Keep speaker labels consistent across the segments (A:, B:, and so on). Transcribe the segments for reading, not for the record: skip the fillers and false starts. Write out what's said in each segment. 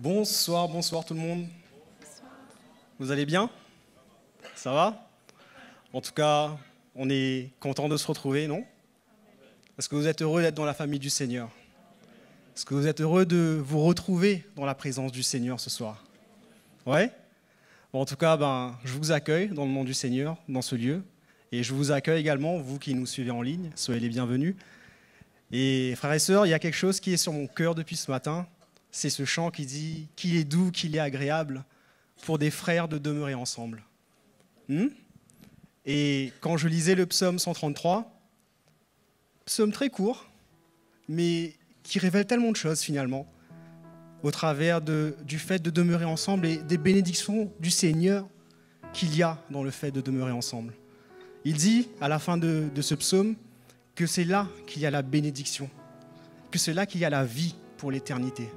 A: Bonsoir, bonsoir tout le monde. Vous allez bien? Ça va? En tout cas, on est content de se retrouver, non? Est-ce que vous êtes heureux d'être dans la famille du Seigneur? Est-ce que vous êtes heureux de vous retrouver dans la présence du Seigneur ce soir? Ouais? Bon, en tout cas, je vous accueille dans le nom du Seigneur, dans ce lieu. Et je vous accueille également, vous qui nous suivez en ligne. Soyez les bienvenus. Et frères et sœurs, il y a quelque chose qui est sur mon cœur depuis ce matin. C'est ce chant qui dit « Qu'il est doux, qu'il est agréable pour des frères de demeurer ensemble. » Et quand je lisais le psaume 133, psaume très court, mais qui révèle tellement de choses finalement, au travers du fait de demeurer ensemble et des bénédictions du Seigneur qu'il y a dans le fait de demeurer ensemble. Il dit à la fin de ce psaume que c'est là qu'il y a la bénédiction, que c'est là qu'il y a la vie pour l'éternité.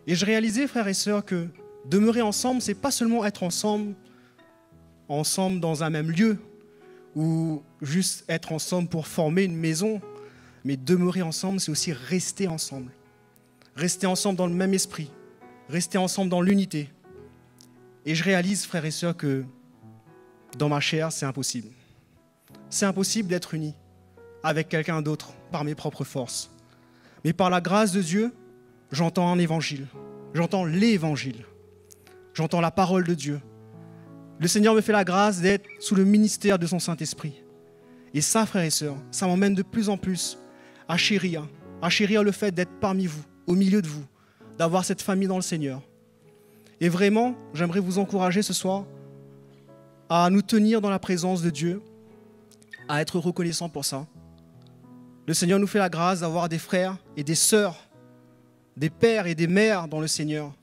A: Et je réalisais, frères et sœurs, que demeurer ensemble, c'est pas seulement être ensemble dans un même lieu, ou juste être ensemble pour former une maison, mais demeurer ensemble, c'est aussi rester ensemble. Rester ensemble dans le même esprit, rester ensemble dans l'unité. Et je réalise, frères et sœurs, que dans ma chair, c'est impossible. C'est impossible d'être uni avec quelqu'un d'autre par mes propres forces. Mais par la grâce de Dieu, j'entends un évangile, j'entends l'évangile, j'entends la parole de Dieu. Le Seigneur me fait la grâce d'être sous le ministère de son Saint-Esprit. Et ça, frères et sœurs, ça m'emmène de plus en plus à chérir le fait d'être parmi vous, au milieu de vous, d'avoir cette famille dans le Seigneur. Et vraiment, j'aimerais vous encourager ce soir à nous tenir dans la présence de Dieu, à être reconnaissants pour ça. Le Seigneur nous fait la grâce d'avoir des frères et des sœurs, des pères et des mères dans le Seigneur.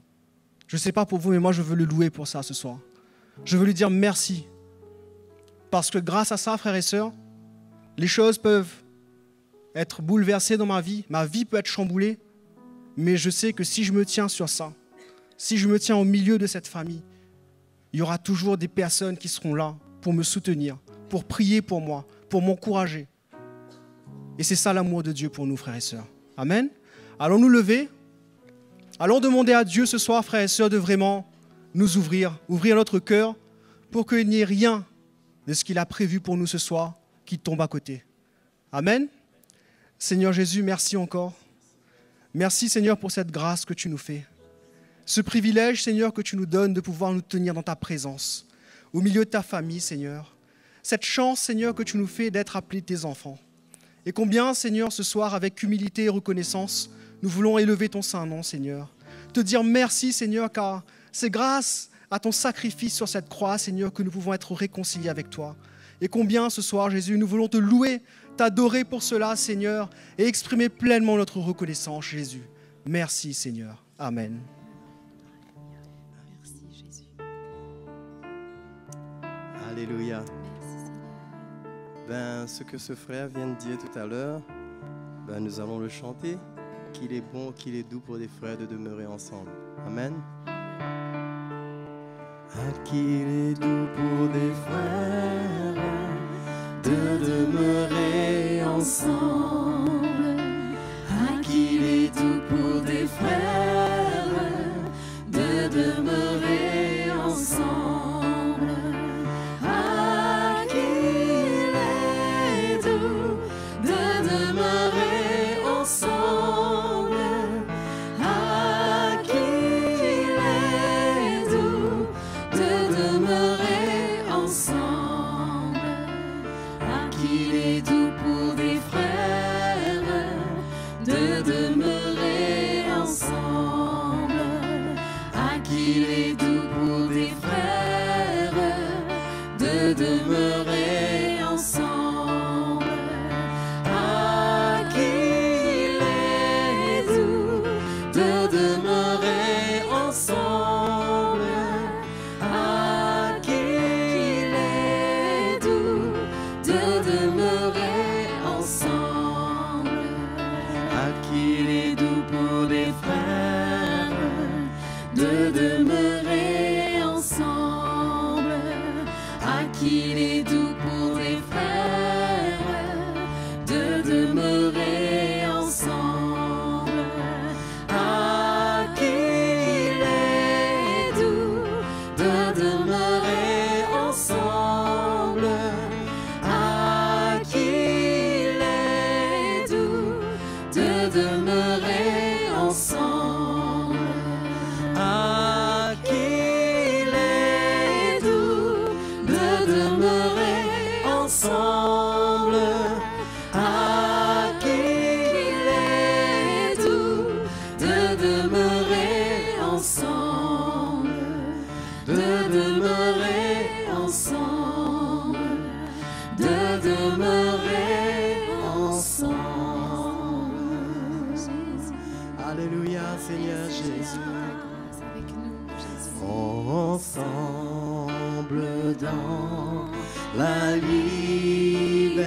A: Je ne sais pas pour vous, mais moi je veux le louer pour ça ce soir. Je veux lui dire merci. Parce que grâce à ça, frères et sœurs, les choses peuvent être bouleversées dans ma vie peut être chamboulée, mais je sais que si je me tiens sur ça, si je me tiens au milieu de cette famille, il y aura toujours des personnes qui seront là pour me soutenir, pour prier pour moi, pour m'encourager. Et c'est ça l'amour de Dieu pour nous, frères et sœurs. Amen. Allons nous lever. Allons demander à Dieu ce soir, frères et sœurs, de vraiment nous ouvrir notre cœur pour qu'il n'y ait rien de ce qu'il a prévu pour nous ce soir qui tombe à côté. Amen. Seigneur Jésus, merci encore. Merci, Seigneur, pour cette grâce que tu nous fais. Ce privilège, Seigneur, que tu nous donnes de pouvoir nous tenir dans ta présence, au milieu de ta famille, Seigneur. Cette chance, Seigneur, que tu nous fais d'être appelés tes enfants. Et combien, Seigneur, ce soir, avec humilité et reconnaissance, nous voulons élever ton saint nom, Seigneur. Te dire merci, Seigneur, car c'est grâce à ton sacrifice sur cette croix, Seigneur, que nous pouvons être réconciliés avec toi. Et combien, ce soir, Jésus, nous voulons te louer, t'adorer pour cela, Seigneur, et exprimer pleinement notre reconnaissance, Jésus. Merci, Seigneur. Amen.
B: Merci, Jésus.
C: Alléluia. Ce que ce frère vient de dire tout à l'heure, nous allons le chanter. Qu'il est bon, qu'il est doux pour des frères de demeurer ensemble. Amen.
B: Qu'il est doux pour des frères de demeurer ensemble. Qu'il est doux pour des frères de demeurer ensemble. Qu'il est doux pour les frères de demeurer ensemble. Ah, qu'il
C: dans la liberté,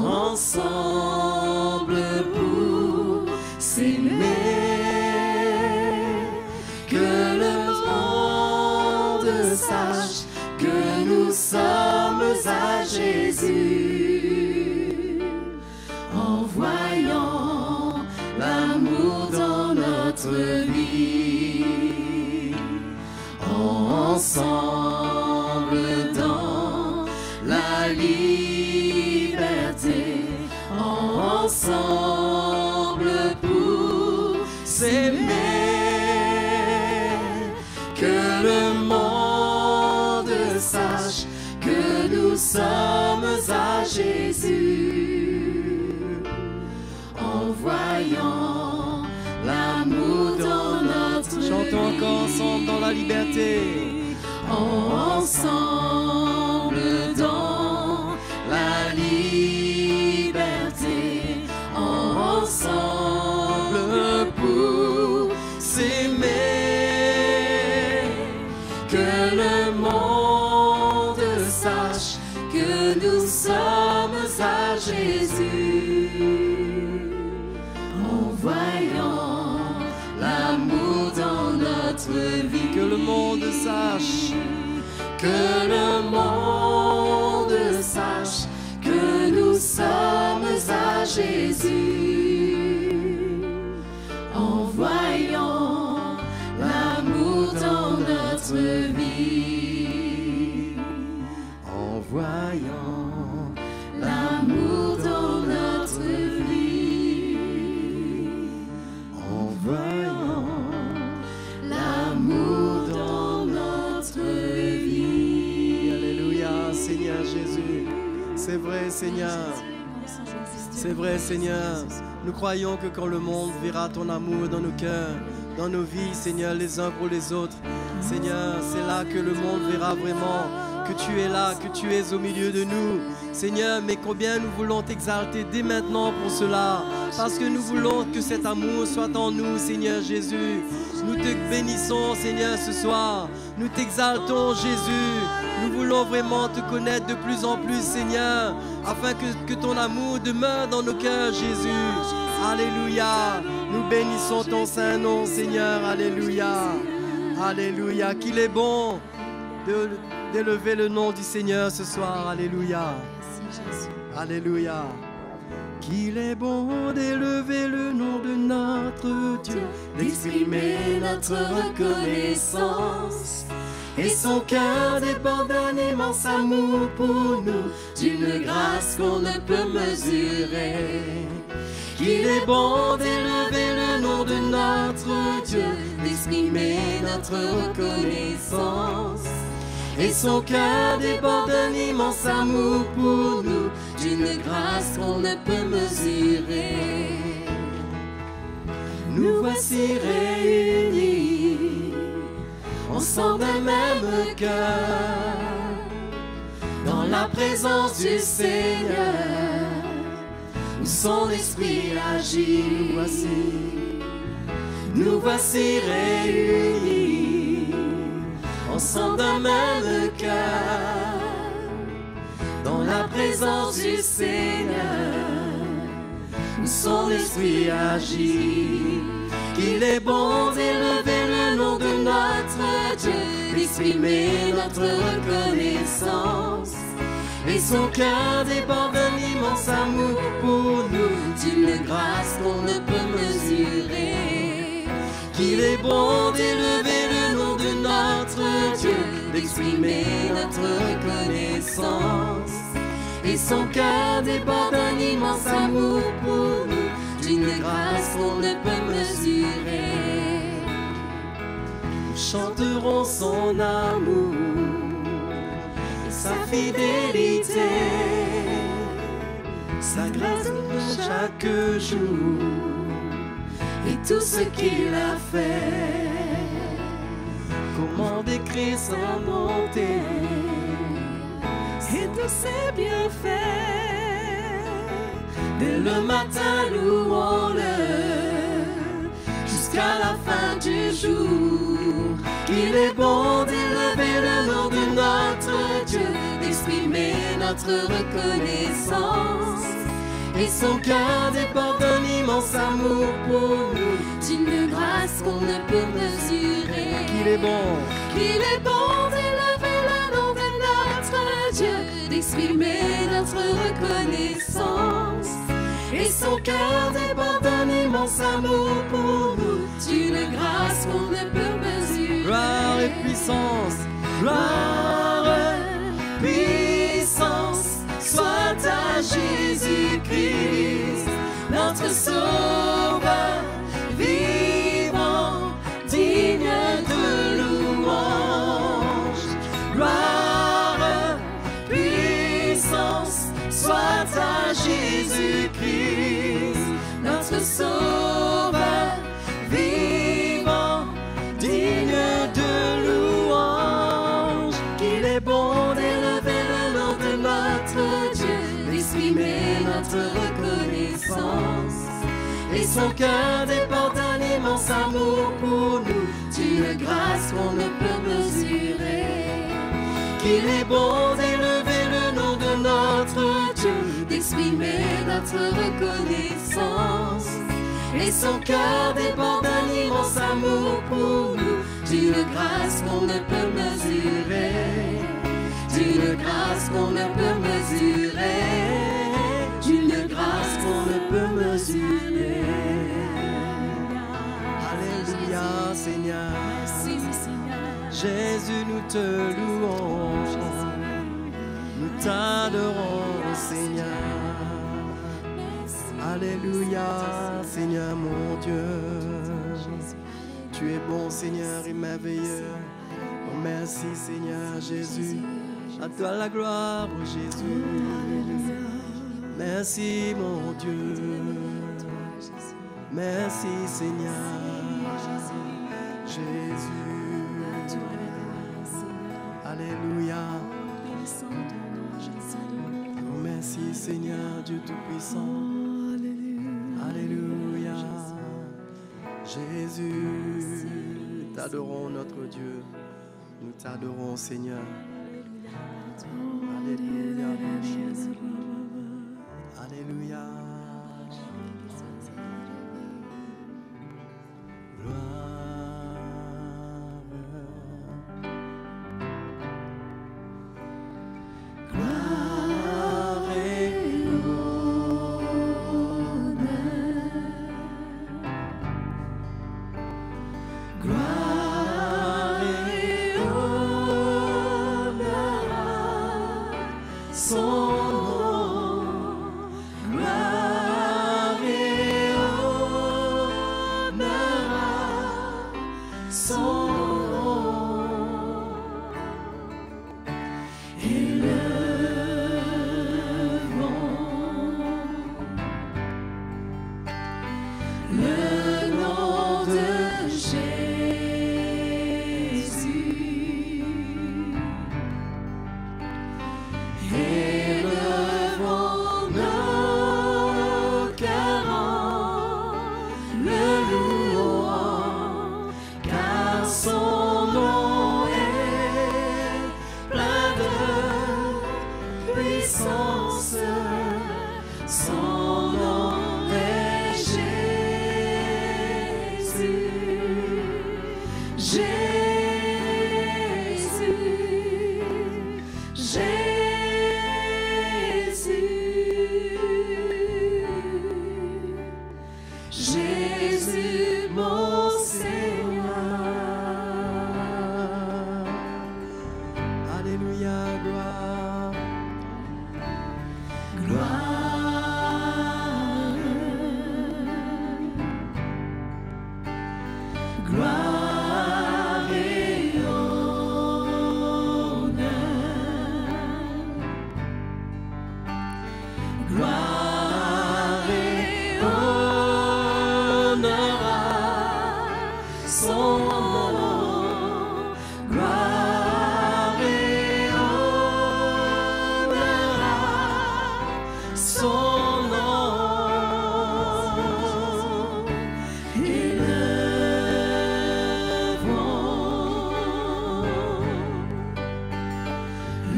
C: ensemble pour s'aimer. Que le monde sache que nous sommes à Jésus, en voyant l'amour dans notre vie, ensemble dans la liberté, ensemble pour s'aimer. Que le monde sache que nous sommes à Jésus, en voyant l'amour dans notre vie. Chantons encore ensemble dans la liberté. Ensemble dans la liberté, ensemble pour s'aimer. Que le monde sache que nous sommes à Jésus, en voyant l'amour dans notre vie. Que le monde sache, que le monde sache que nous sommes à Jésus, en voyant l'amour dans notre vie, en voyant l'amour dans notre vie, en voyant l'amour dans notre vie. Alléluia, Seigneur Jésus. C'est vrai, Seigneur. C'est vrai, Seigneur. Nous croyons que quand le monde verra ton amour dans nos cœurs, dans nos vies, Seigneur, les uns pour les autres, Seigneur, c'est là que le monde verra vraiment que tu es là, que tu es au milieu de nous. Seigneur, mais combien nous voulons t'exalter dès maintenant pour cela, parce que nous voulons que cet amour soit en nous, Seigneur Jésus. Nous te bénissons, Seigneur, ce soir. Nous t'exaltons, Jésus. Nous voulons vraiment te connaître de plus en plus, Seigneur, afin que ton amour demeure dans nos cœurs, Jésus. Alléluia. Nous bénissons ton saint nom, Seigneur. Alléluia. Alléluia. Qu'il est bon d'élever le nom du Seigneur ce soir. Alléluia. Alléluia. Qu'il est bon d'élever le nom de notre Dieu, d'exprimer notre reconnaissance. Et son cœur déborde d'un immense amour pour nous, d'une grâce qu'on ne peut mesurer. Qu'il est bon d'élever le nom de notre Dieu, d'exprimer notre reconnaissance. Et son cœur déborde d'un immense amour pour nous, d'une grâce qu'on ne peut mesurer. Nous voici réunis, ensemble d'un même cœur, dans la présence du Seigneur, où son esprit agit. Nous voici réunis, ensemble d'un même cœur, dans la présence du Seigneur, où son esprit agit. Qu'il est bon d'élever le nom de notre Dieu, d'exprimer notre reconnaissance. Et son cœur déborde d'un immense amour pour nous, d'une grâce qu'on ne peut mesurer. Qu'il est bon d'élever le nom de notre Dieu, d'exprimer notre reconnaissance. Et son cœur déborde d'un immense amour pour nous, d'une grâce qu'on ne peut mesurer. Nous chanterons son amour et sa fidélité, sa grâce chaque jour et tout ce qu'il a fait. Comment décrire sa bonté et tous ses bienfaits? Dès le matin, louons-le jusqu'à la fin du jour. Qu'il est bon d'élever le nom de
B: Dieu, d'exprimer notre reconnaissance. Et son cœur déborde d'un immense amour pour nous, d'une grâce qu'on ne peut mesurer.
C: Qu'il est bon,
B: Qu'il est bon d'élever le nom de notre Dieu, d'exprimer notre reconnaissance. Et son cœur déborde d'un immense amour pour nous, d'une grâce qu'on ne peut mesurer.
C: gloire et puissance,
B: Gloire, puissance, soit à Jésus-Christ, notre Sauveur, vivant, digne de louange. Gloire, puissance, soit à Jésus-Christ, notre Sauveur, vivant, digne de louange. Qu'il est bon d'élever le nom de notre Dieu, d'exprimer notre reconnaissance. Et son cœur déborde d'un immense amour pour nous, d'une grâce qu'on ne peut mesurer. Qu'il est bon d'élever le nom de notre Dieu, d'exprimer notre reconnaissance. Et son cœur déborde d'un immense amour pour nous, d'une grâce qu'on ne peut mesurer, d'une grâce qu'on ne peut mesurer, d'une grâce qu'on ne peut mesurer.
C: alléluia Seigneur.
B: Merci Seigneur.
C: Jésus, nous te louons, nous t'adorons Seigneur. Alléluia Seigneur mon Dieu. Tu es bon Seigneur et merveilleux. Oh, merci Seigneur Jésus. À toi la gloire oh, Jésus. Merci mon Dieu. Merci Seigneur Jésus. Alléluia. Oh, merci Seigneur Dieu Tout-Puissant. Alléluia. Jésus, t'adorons notre Dieu. Nous t'adorons Seigneur. Alléluia. Alléluia.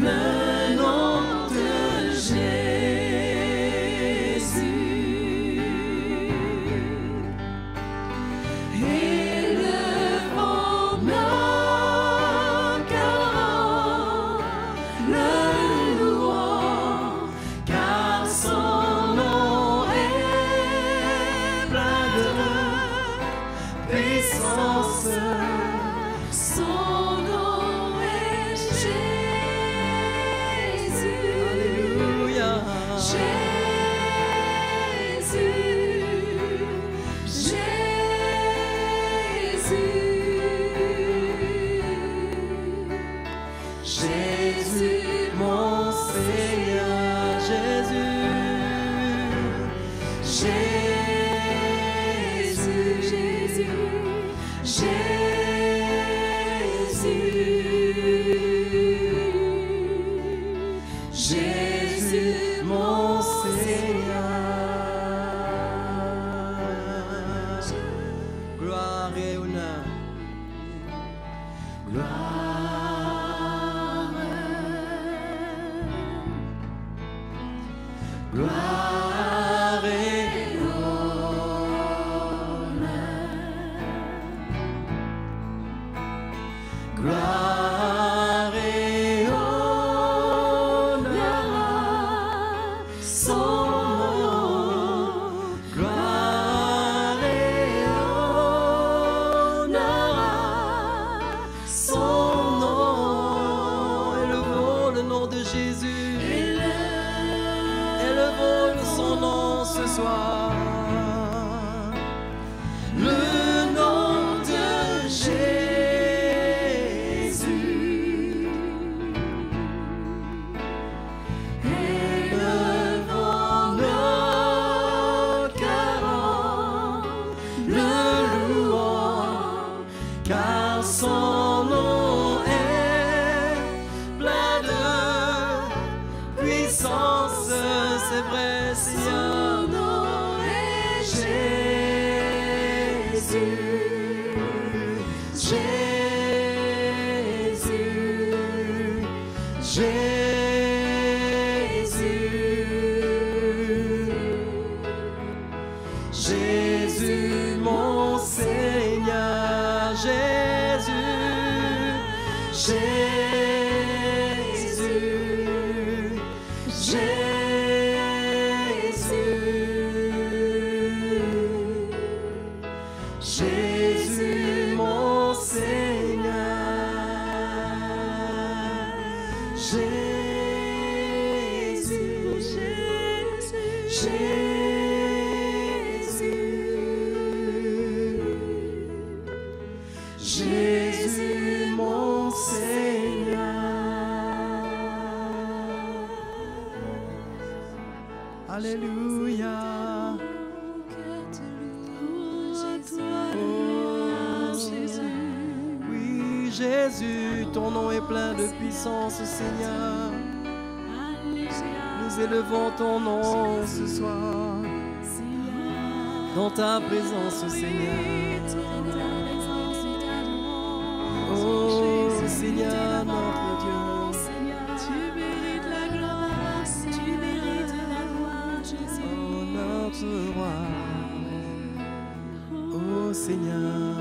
B: Le
C: puissance.
B: Son nom est Jésus.
C: Alléluia. Jésus, mon Seigneur, Jésus. Jésus, mon Seigneur. Gloire et honneur. Gloire et gloire et honneur à son nom. Gloire et honneur à son nom. Élevons le nom de Jésus. Élevons son nom ce soir. Le nom de Jésus. Élevons nos cœurs en le louant, car son nom est plein de puissance. C'est vrai, Seigneur.
B: Son nom est
C: Jésus. Jésus, mon Seigneur, Jésus, mon Seigneur, Jésus, mon Seigneur. Alléluia. Oui, Jésus, ton nom est plein de puissance, Seigneur. Nous élevons ton nom ce soir. Dans ta présence, Seigneur. Oh, Seigneur, notre Dieu.
B: Tu mérites la gloire, tu mérites la gloire, Jésus.
C: Oh, notre roi. Oh, Seigneur.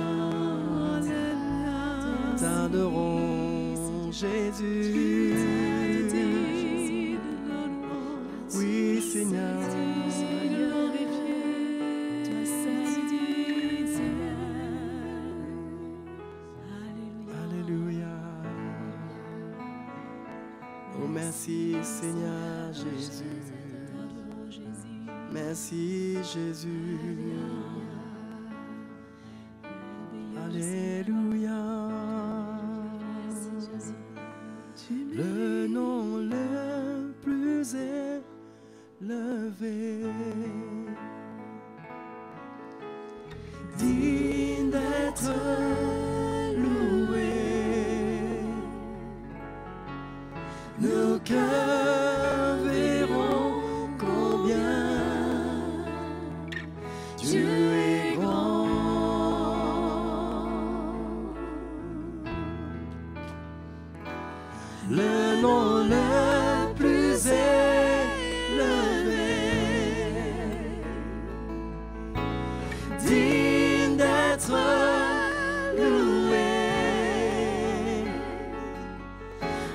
C: T'adorons, Jésus. Oui, Seigneur. Alléluia. Oh, merci, Seigneur Jésus. Merci, Jésus. Alléluia. Le nom le plus élevé, digne d'être loué. Nos cœurs verront combien Dieu est grand. Le nom le plus élevé, digne d'être loué.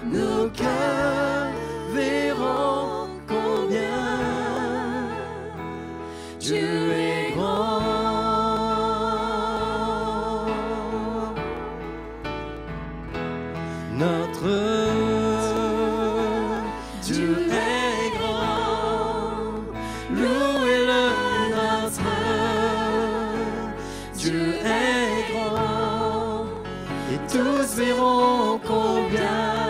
C: Nos cœurs verront combien Dieu est grand. Notre Dieu est grand, louez-le, notre Dieu est grand, et tous verront combien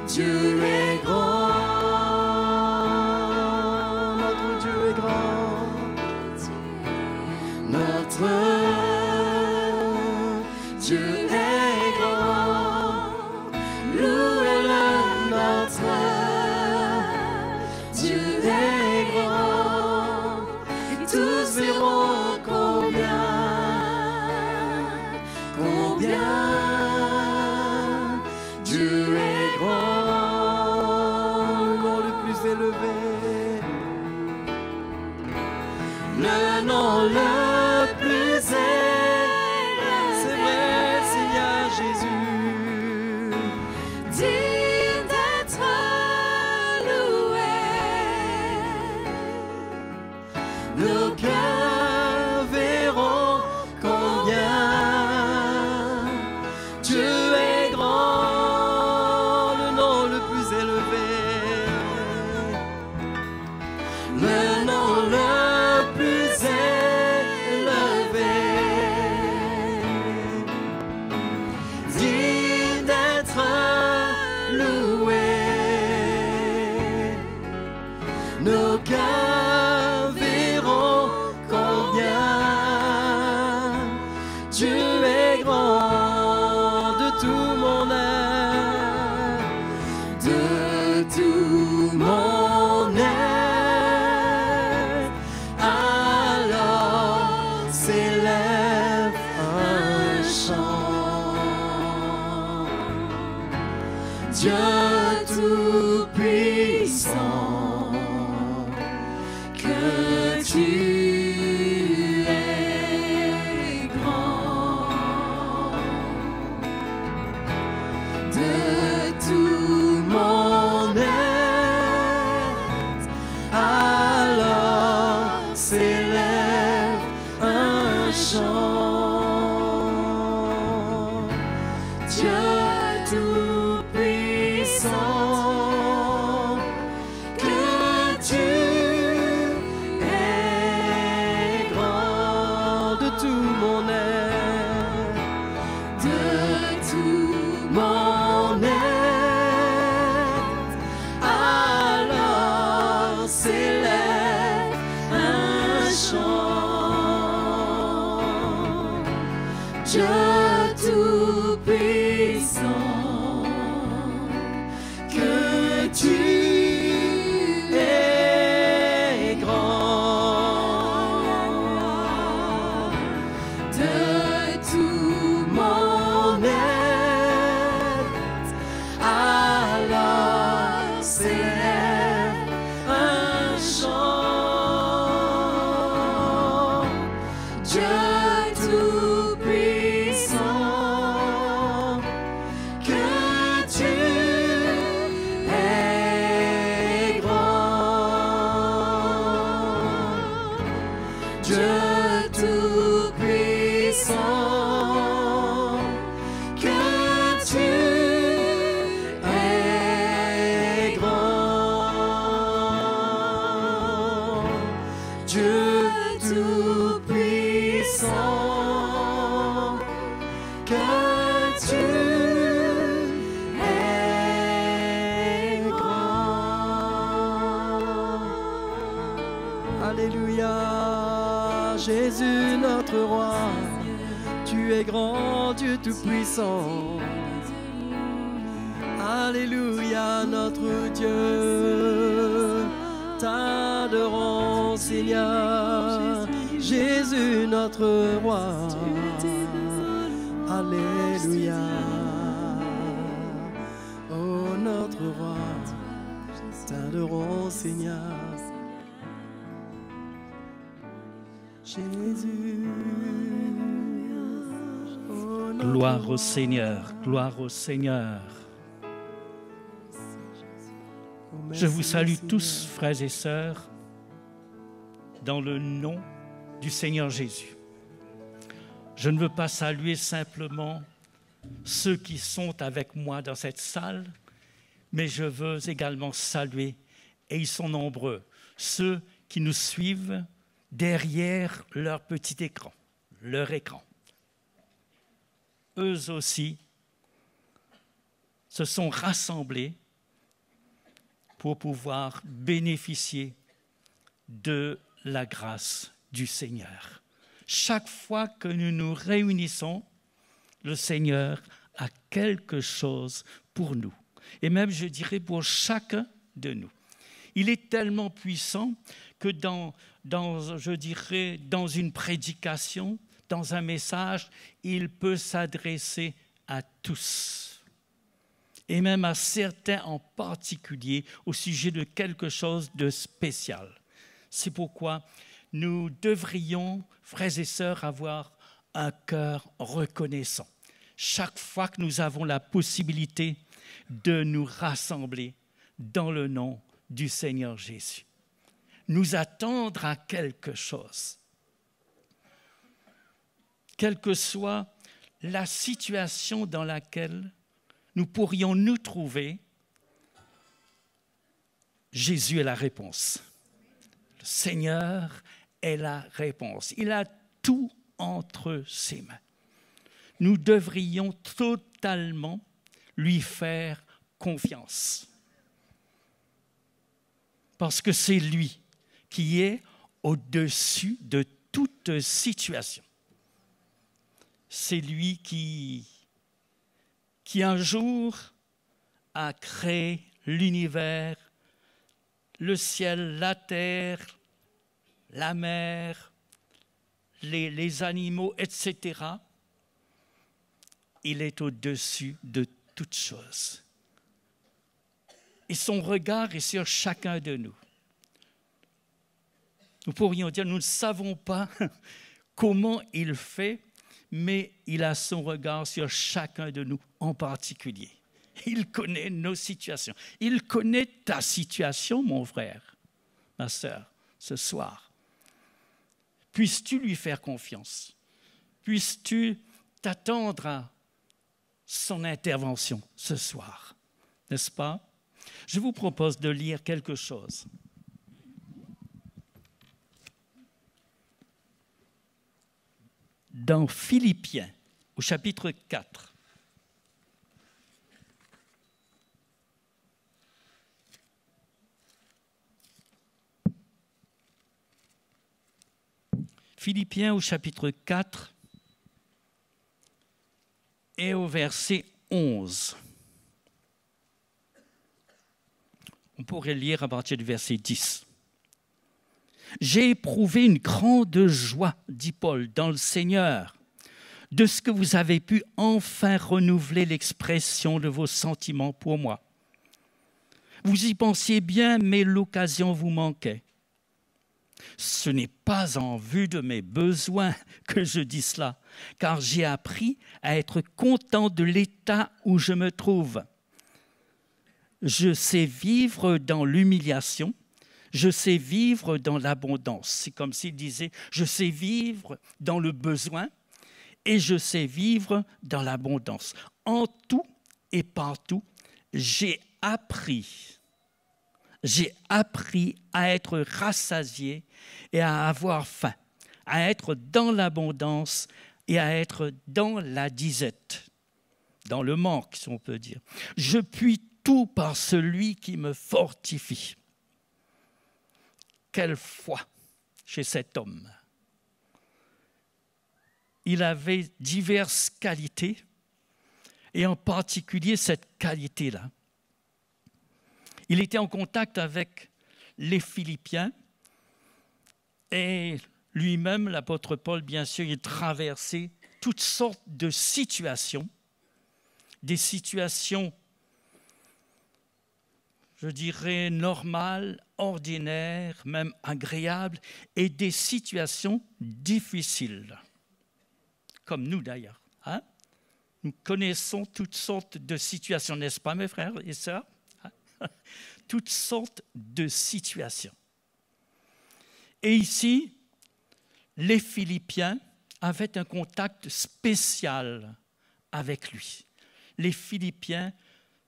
C: Dieu est grand. Notre Dieu est grand, notre Dieu est grand, louez-le, notre Dieu est grand, et tous verront combien Dieu est grand, le nom le plus élevé, le nom le plus élevé, c'est vrai, Seigneur Jésus,
B: digne d'être loué.
C: nos cœurs verront combien Dieu est grand, le nom le plus élevé, le nom le plus élevé, digne d'être loué. Nos cœurs verront combien Dieu est grand, de tout mon être, de tout mon être. Alors s'élève un chant. Dieu tout-puissant, que tu es grand, de tout mon être. Alors s'élève un chant. Dieu tout-puissant, que tu es grand, de tout mon être, de tout mon être. Alors s'élève un chant. Dieu tout-puissant, que tu es grand, de tout mon être. Alors s'élève un chant. Dieu tout-puissant, que tu es grand. Dieu tout-puissant, que tu es grand. Dieu tout-puissant, que tu es grand. Alléluia, Jésus notre roi, tu es grand, Dieu tout-puissant. Alléluia, notre Dieu, t'adorons, Seigneur. Jésus notre roi, alléluia. Oh notre roi, t'adorons, Seigneur. Jésus. Oh, notre
D: Gloire au Seigneur, gloire au Seigneur. Je vous salue tous, frères et sœurs, dans le nom du Seigneur Jésus. Je ne veux pas saluer simplement ceux qui sont avec moi dans cette salle, mais je veux également saluer, et ils sont nombreux, ceux qui nous suivent derrière leur petit écran, leur écran. Eux aussi se sont rassemblés pour pouvoir bénéficier de la grâce du Seigneur. Chaque fois que nous nous réunissons, le Seigneur a quelque chose pour nous. Et même, je dirais, pour chacun de nous. Il est tellement puissant que dans une prédication, dans un message, il peut s'adresser à tous. Et même à certains en particulier, au sujet de quelque chose de spécial. C'est pourquoi nous devrions, frères et sœurs, avoir un cœur reconnaissant. Chaque fois que nous avons la possibilité de nous rassembler dans le nom du Seigneur Jésus. Nous attendre à quelque chose. Quelle que soit la situation dans laquelle nous pourrions nous trouver, Jésus est la réponse. Le Seigneur est la réponse. Il a tout entre ses mains. Nous devrions totalement lui faire confiance. Parce que c'est lui qui est au-dessus de toute situation. C'est lui qui un jour a créé l'univers, le ciel, la terre, la mer, les animaux, etc. Il est au-dessus de toutes choses. Et son regard est sur chacun de nous. Nous pourrions dire, nous ne savons pas comment il fait, mais il a son regard sur chacun de nous en particulier. Il connaît nos situations. Il connaît ta situation, mon frère, ma sœur, ce soir. Puisses-tu lui faire confiance? Puisses-tu t'attendre à son intervention ce soir? N'est-ce pas? Je vous propose de lire quelque chose. Dans Philippiens, au chapitre 4. Philippiens au chapitre 4 et au verset 11. On pourrait lire à partir du verset 10. « J'ai éprouvé une grande joie, dit Paul, dans le Seigneur, de ce que vous avez pu enfin renouveler l'expression de vos sentiments pour moi. Vous y pensiez bien, mais l'occasion vous manquait. Ce n'est pas en vue de mes besoins que je dis cela, car j'ai appris à être content de l'état où je me trouve. Je sais vivre dans l'humiliation, je sais vivre dans l'abondance. » C'est comme s'il disait, je sais vivre dans le besoin et je sais vivre dans l'abondance. En tout et partout, j'ai appris à être rassasié et à avoir faim, à être dans l'abondance et à être dans la disette, dans le manque, si on peut dire. Je puis tout par celui qui me fortifie. Quelle foi chez cet homme! Il avait diverses qualités, et en particulier cette qualité-là. Il était en contact avec les Philippiens, et lui-même, l'apôtre Paul, bien sûr, il traversait toutes sortes de situations, des situations, je dirais, normales, ordinaires, même agréables, et des situations difficiles, comme nous d'ailleurs. Hein? Nous connaissons toutes sortes de situations, n'est-ce pas, mes frères et sœurs? Toutes sortes de situations. Et ici, les Philippiens avaient un contact spécial avec lui. Les Philippiens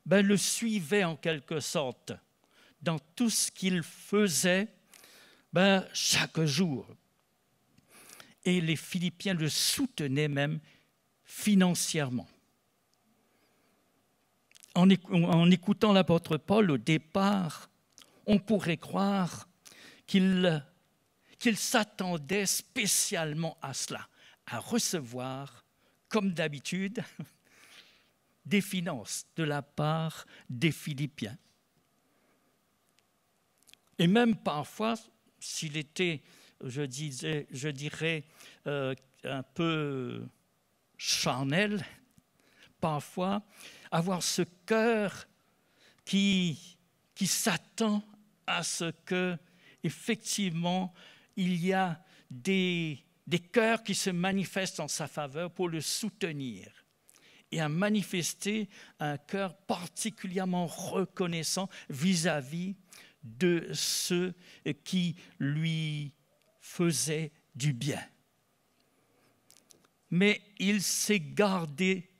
D: le suivaient en quelque sorte dans tout ce qu'il faisait chaque jour. Et les Philippiens le soutenaient même financièrement. En écoutant l'apôtre Paul au départ, on pourrait croire qu'il s'attendait spécialement à cela, à recevoir, comme d'habitude, des finances de la part des Philippiens. Et même parfois, s'il était, je dirais, un peu charnel, parfois, avoir ce cœur qui s'attend à ce que, effectivement, il y a des cœurs qui se manifestent en sa faveur pour le soutenir et à manifester un cœur particulièrement reconnaissant vis-à-vis de ceux qui lui faisaient du bien. Mais il s'est gardé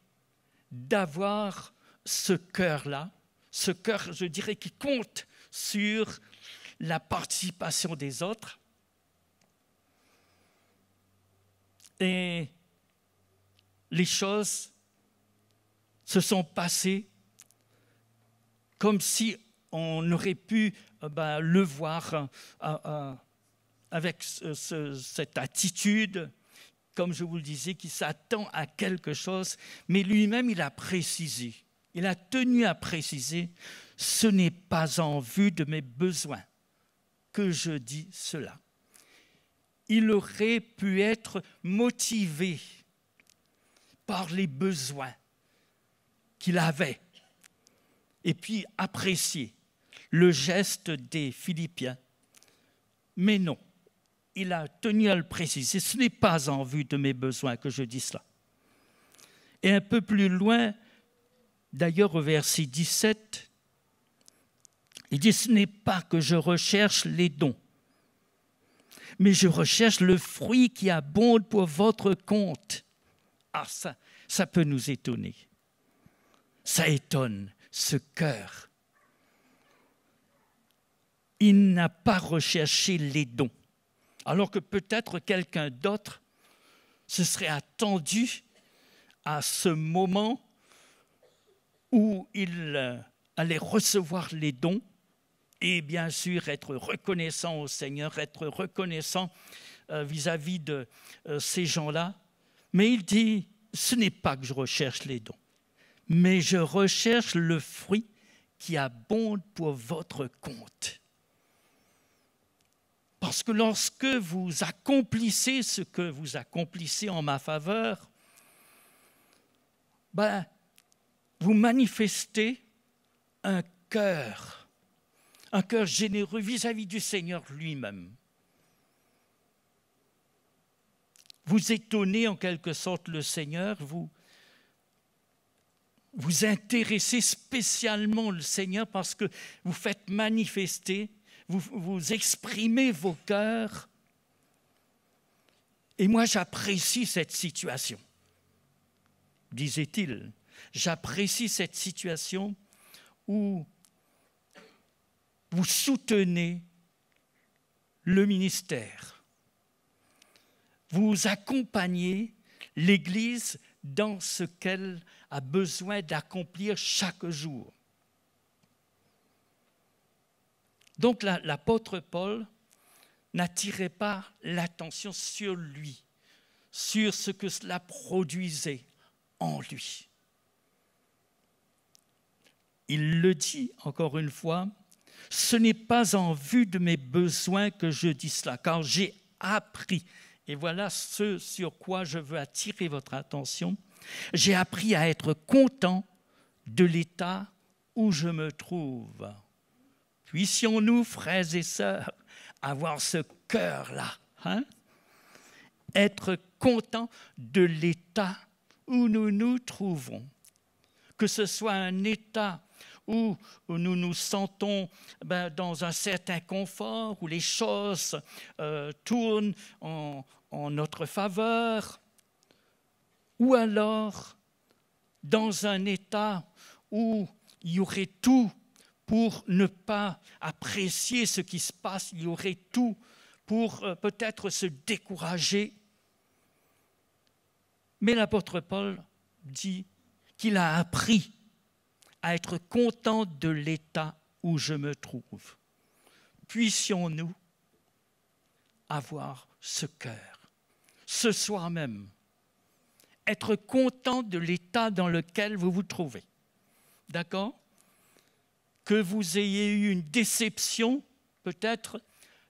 D: d'avoir ce cœur-là, ce cœur, je dirais, qui compte sur la participation des autres. Et les choses se sont passées comme si on aurait pu le voir avec cette attitude, comme je vous le disais, qui s'attend à quelque chose, mais lui-même, il a précisé, il a tenu à préciser, ce n'est pas en vue de mes besoins que je dis cela. Il aurait pu être motivé par les besoins qu'il avait et puis apprécier le geste des Philippiens. Mais non, il a tenu à le préciser, ce n'est pas en vue de mes besoins que je dis cela. Et un peu plus loin, d'ailleurs au verset 17, il dit, ce n'est pas que je recherche les dons, mais je recherche le fruit qui abonde pour votre compte. Ah, ça peut nous étonner. Ça étonne ce cœur. Il n'a pas recherché les dons, alors que peut-être quelqu'un d'autre se serait attendu à ce moment où il allait recevoir les dons et bien sûr être reconnaissant au Seigneur, être reconnaissant vis-à-vis de ces gens-là. Mais il dit, ce n'est pas que je recherche les dons, mais je recherche le fruit qui abonde pour votre compte. Parce que lorsque vous accomplissez ce que vous accomplissez en ma faveur, vous manifestez un cœur généreux vis-à-vis du Seigneur lui-même. Vous étonnez en quelque sorte le Seigneur, vous intéressez spécialement le Seigneur parce que vous faites manifester, vous exprimez vos cœurs. Et moi, j'apprécie cette situation, disait-il. J'apprécie cette situation où vous soutenez le ministère. Vous accompagnez l'Église dans ce qu'elle a besoin d'accomplir chaque jour. Donc l'apôtre Paul n'attirait pas l'attention sur lui, sur ce que cela produisait en lui. Il le dit encore une fois, « Ce n'est pas en vue de mes besoins que je dis cela, car j'ai appris. » Et voilà ce sur quoi je veux attirer votre attention. J'ai appris à être content de l'état où je me trouve. Puissions-nous, frères et sœurs, avoir ce cœur-là, être content de l'état où nous nous trouvons. Que ce soit un état où nous nous sentons dans un certain confort, où les choses tournent en notre faveur, ou alors dans un état où il y aurait tout pour ne pas apprécier ce qui se passe, il y aurait tout pour peut-être se décourager. Mais l'apôtre Paul dit qu'il a appris à être content de l'état où je me trouve. Puissions-nous avoir ce cœur, ce soir même, être content de l'état dans lequel vous vous trouvez. D'accord ? Que vous ayez eu une déception, peut-être,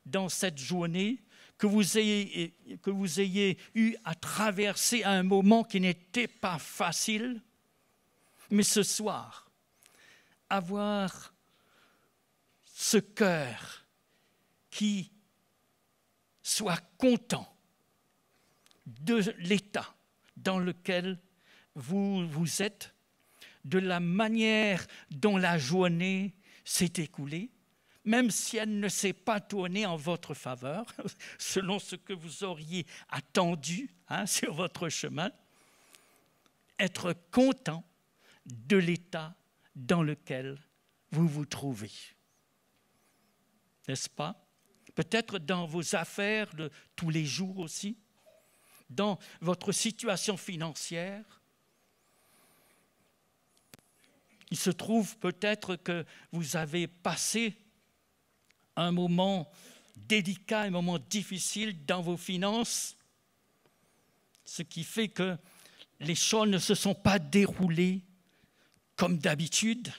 D: dans cette journée, que vous ayez eu à traverser un moment qui n'était pas facile, mais ce soir, avoir ce cœur qui soit content de l'état dans lequel vous êtes, de la manière dont la journée s'est écoulée, même si elle ne s'est pas tournée en votre faveur, selon ce que vous auriez attendu sur votre chemin, être content de l'état dans lequel vous vous trouvez. N'est-ce pas? Peut-être dans vos affaires de tous les jours aussi, dans votre situation financière. Il se trouve peut-être que vous avez passé un moment délicat, un moment difficile dans vos finances, ce qui fait que les choses ne se sont pas déroulées comme d'habitude,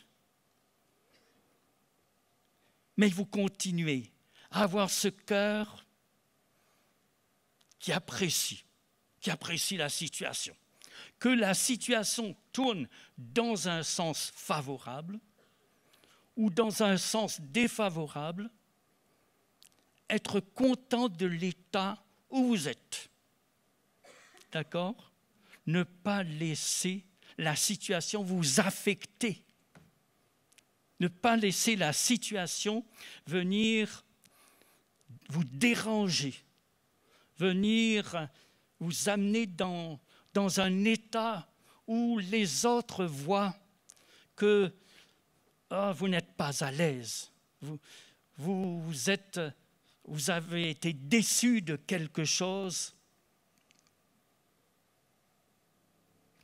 D: mais vous continuez à avoir ce cœur qui apprécie la situation. Que la situation tourne dans un sens favorable ou dans un sens défavorable, être content de l'état où vous êtes. D'accord? Ne pas laisser la situation vous affecter. Ne pas laisser la situation venir vous déranger, venir vous amener dans un état où les autres voient que vous n'êtes pas à l'aise. Vous avez été déçu de quelque chose.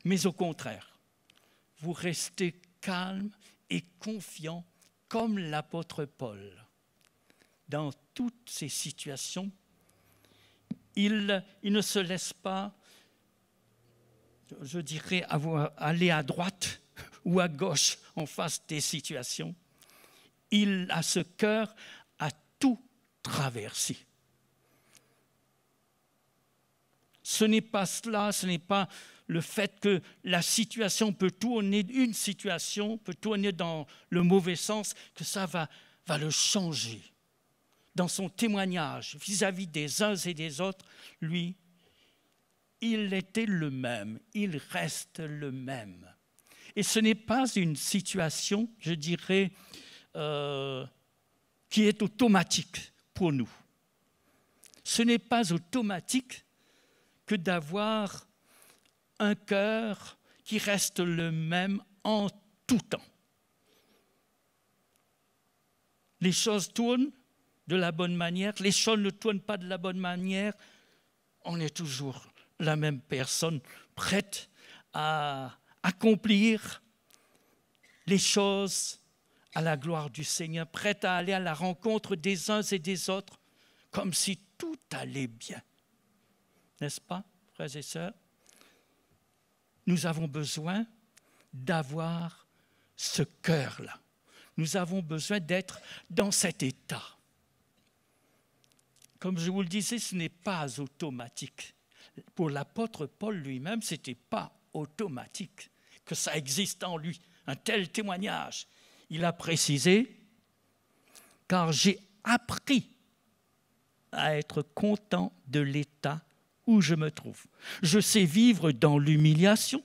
D: Mais au contraire, vous restez calme et confiant comme l'apôtre Paul. Dans toutes ces situations, il ne se laisse pas, je dirais, aller à droite ou à gauche en face des situations. Il a ce cœur à tout traverser. Ce n'est pas cela, ce n'est pas le fait que la situation peut tourner, une situation peut tourner dans le mauvais sens, que ça va le changer. Dans son témoignage vis-à-vis des uns et des autres, lui, il était le même, il reste le même. Et ce n'est pas une situation, je dirais, qui est automatique pour nous. Ce n'est pas automatique que d'avoir un cœur qui reste le même en tout temps. Les choses tournent de la bonne manière, les choses ne tournent pas de la bonne manière, on est toujours la même personne, prête à accomplir les choses à la gloire du Seigneur, prête à aller à la rencontre des uns et des autres, comme si tout allait bien. N'est-ce pas, frères et sœurs? Nous avons besoin d'avoir ce cœur-là. Nous avons besoin d'être dans cet état. Comme je vous le disais, ce n'est pas automatique. Pour l'apôtre Paul lui-même, ce n'était pas automatique que ça existe en lui, un tel témoignage. Il a précisé, car j'ai appris à être content de l'état où je me trouve. Je sais vivre dans l'humiliation,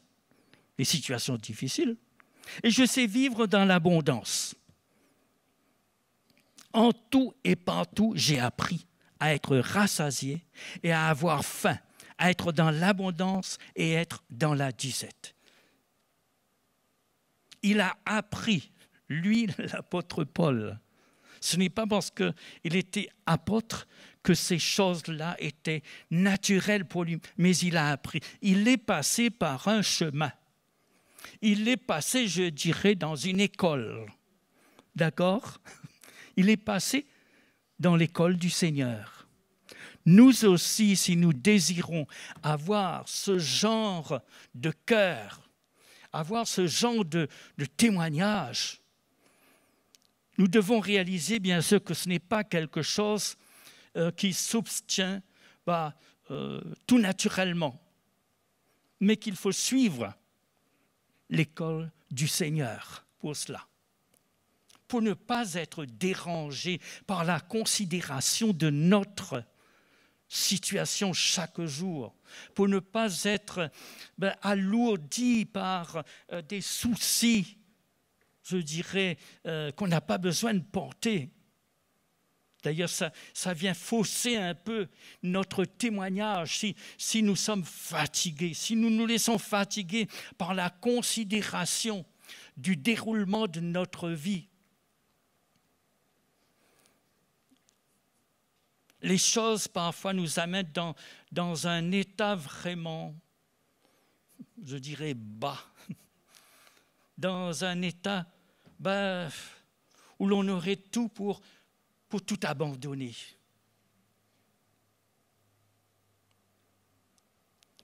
D: les situations difficiles, Et je sais vivre dans l'abondance. En tout et partout, j'ai appris à être rassasié et à avoir faim, à être dans l'abondance et être dans la disette. Il a appris, lui, l'apôtre Paul. Ce n'est pas parce qu'il était apôtre que ces choses-là étaient naturelles pour lui, mais il a appris. Il est passé par un chemin. Il est passé, je dirais, dans une école. D'accord? Il est passé dans l'école du Seigneur. Nous aussi, si nous désirons avoir ce genre de cœur, avoir ce genre de témoignage, nous devons réaliser bien sûr que ce n'est pas quelque chose qui s'obtient tout naturellement, mais qu'il faut suivre l'école du Seigneur pour cela, pour ne pas être dérangé par la considération de notre situation chaque jour, pour ne pas être alourdi par des soucis, je dirais, qu'on n'a pas besoin de porter. D'ailleurs, ça vient fausser un peu notre témoignage si nous sommes fatigués, si nous nous laissons fatiguer par la considération du déroulement de notre vie. Les choses, parfois, nous amènent dans un état vraiment, je dirais, bas, dans un état où l'on aurait tout pour tout abandonner.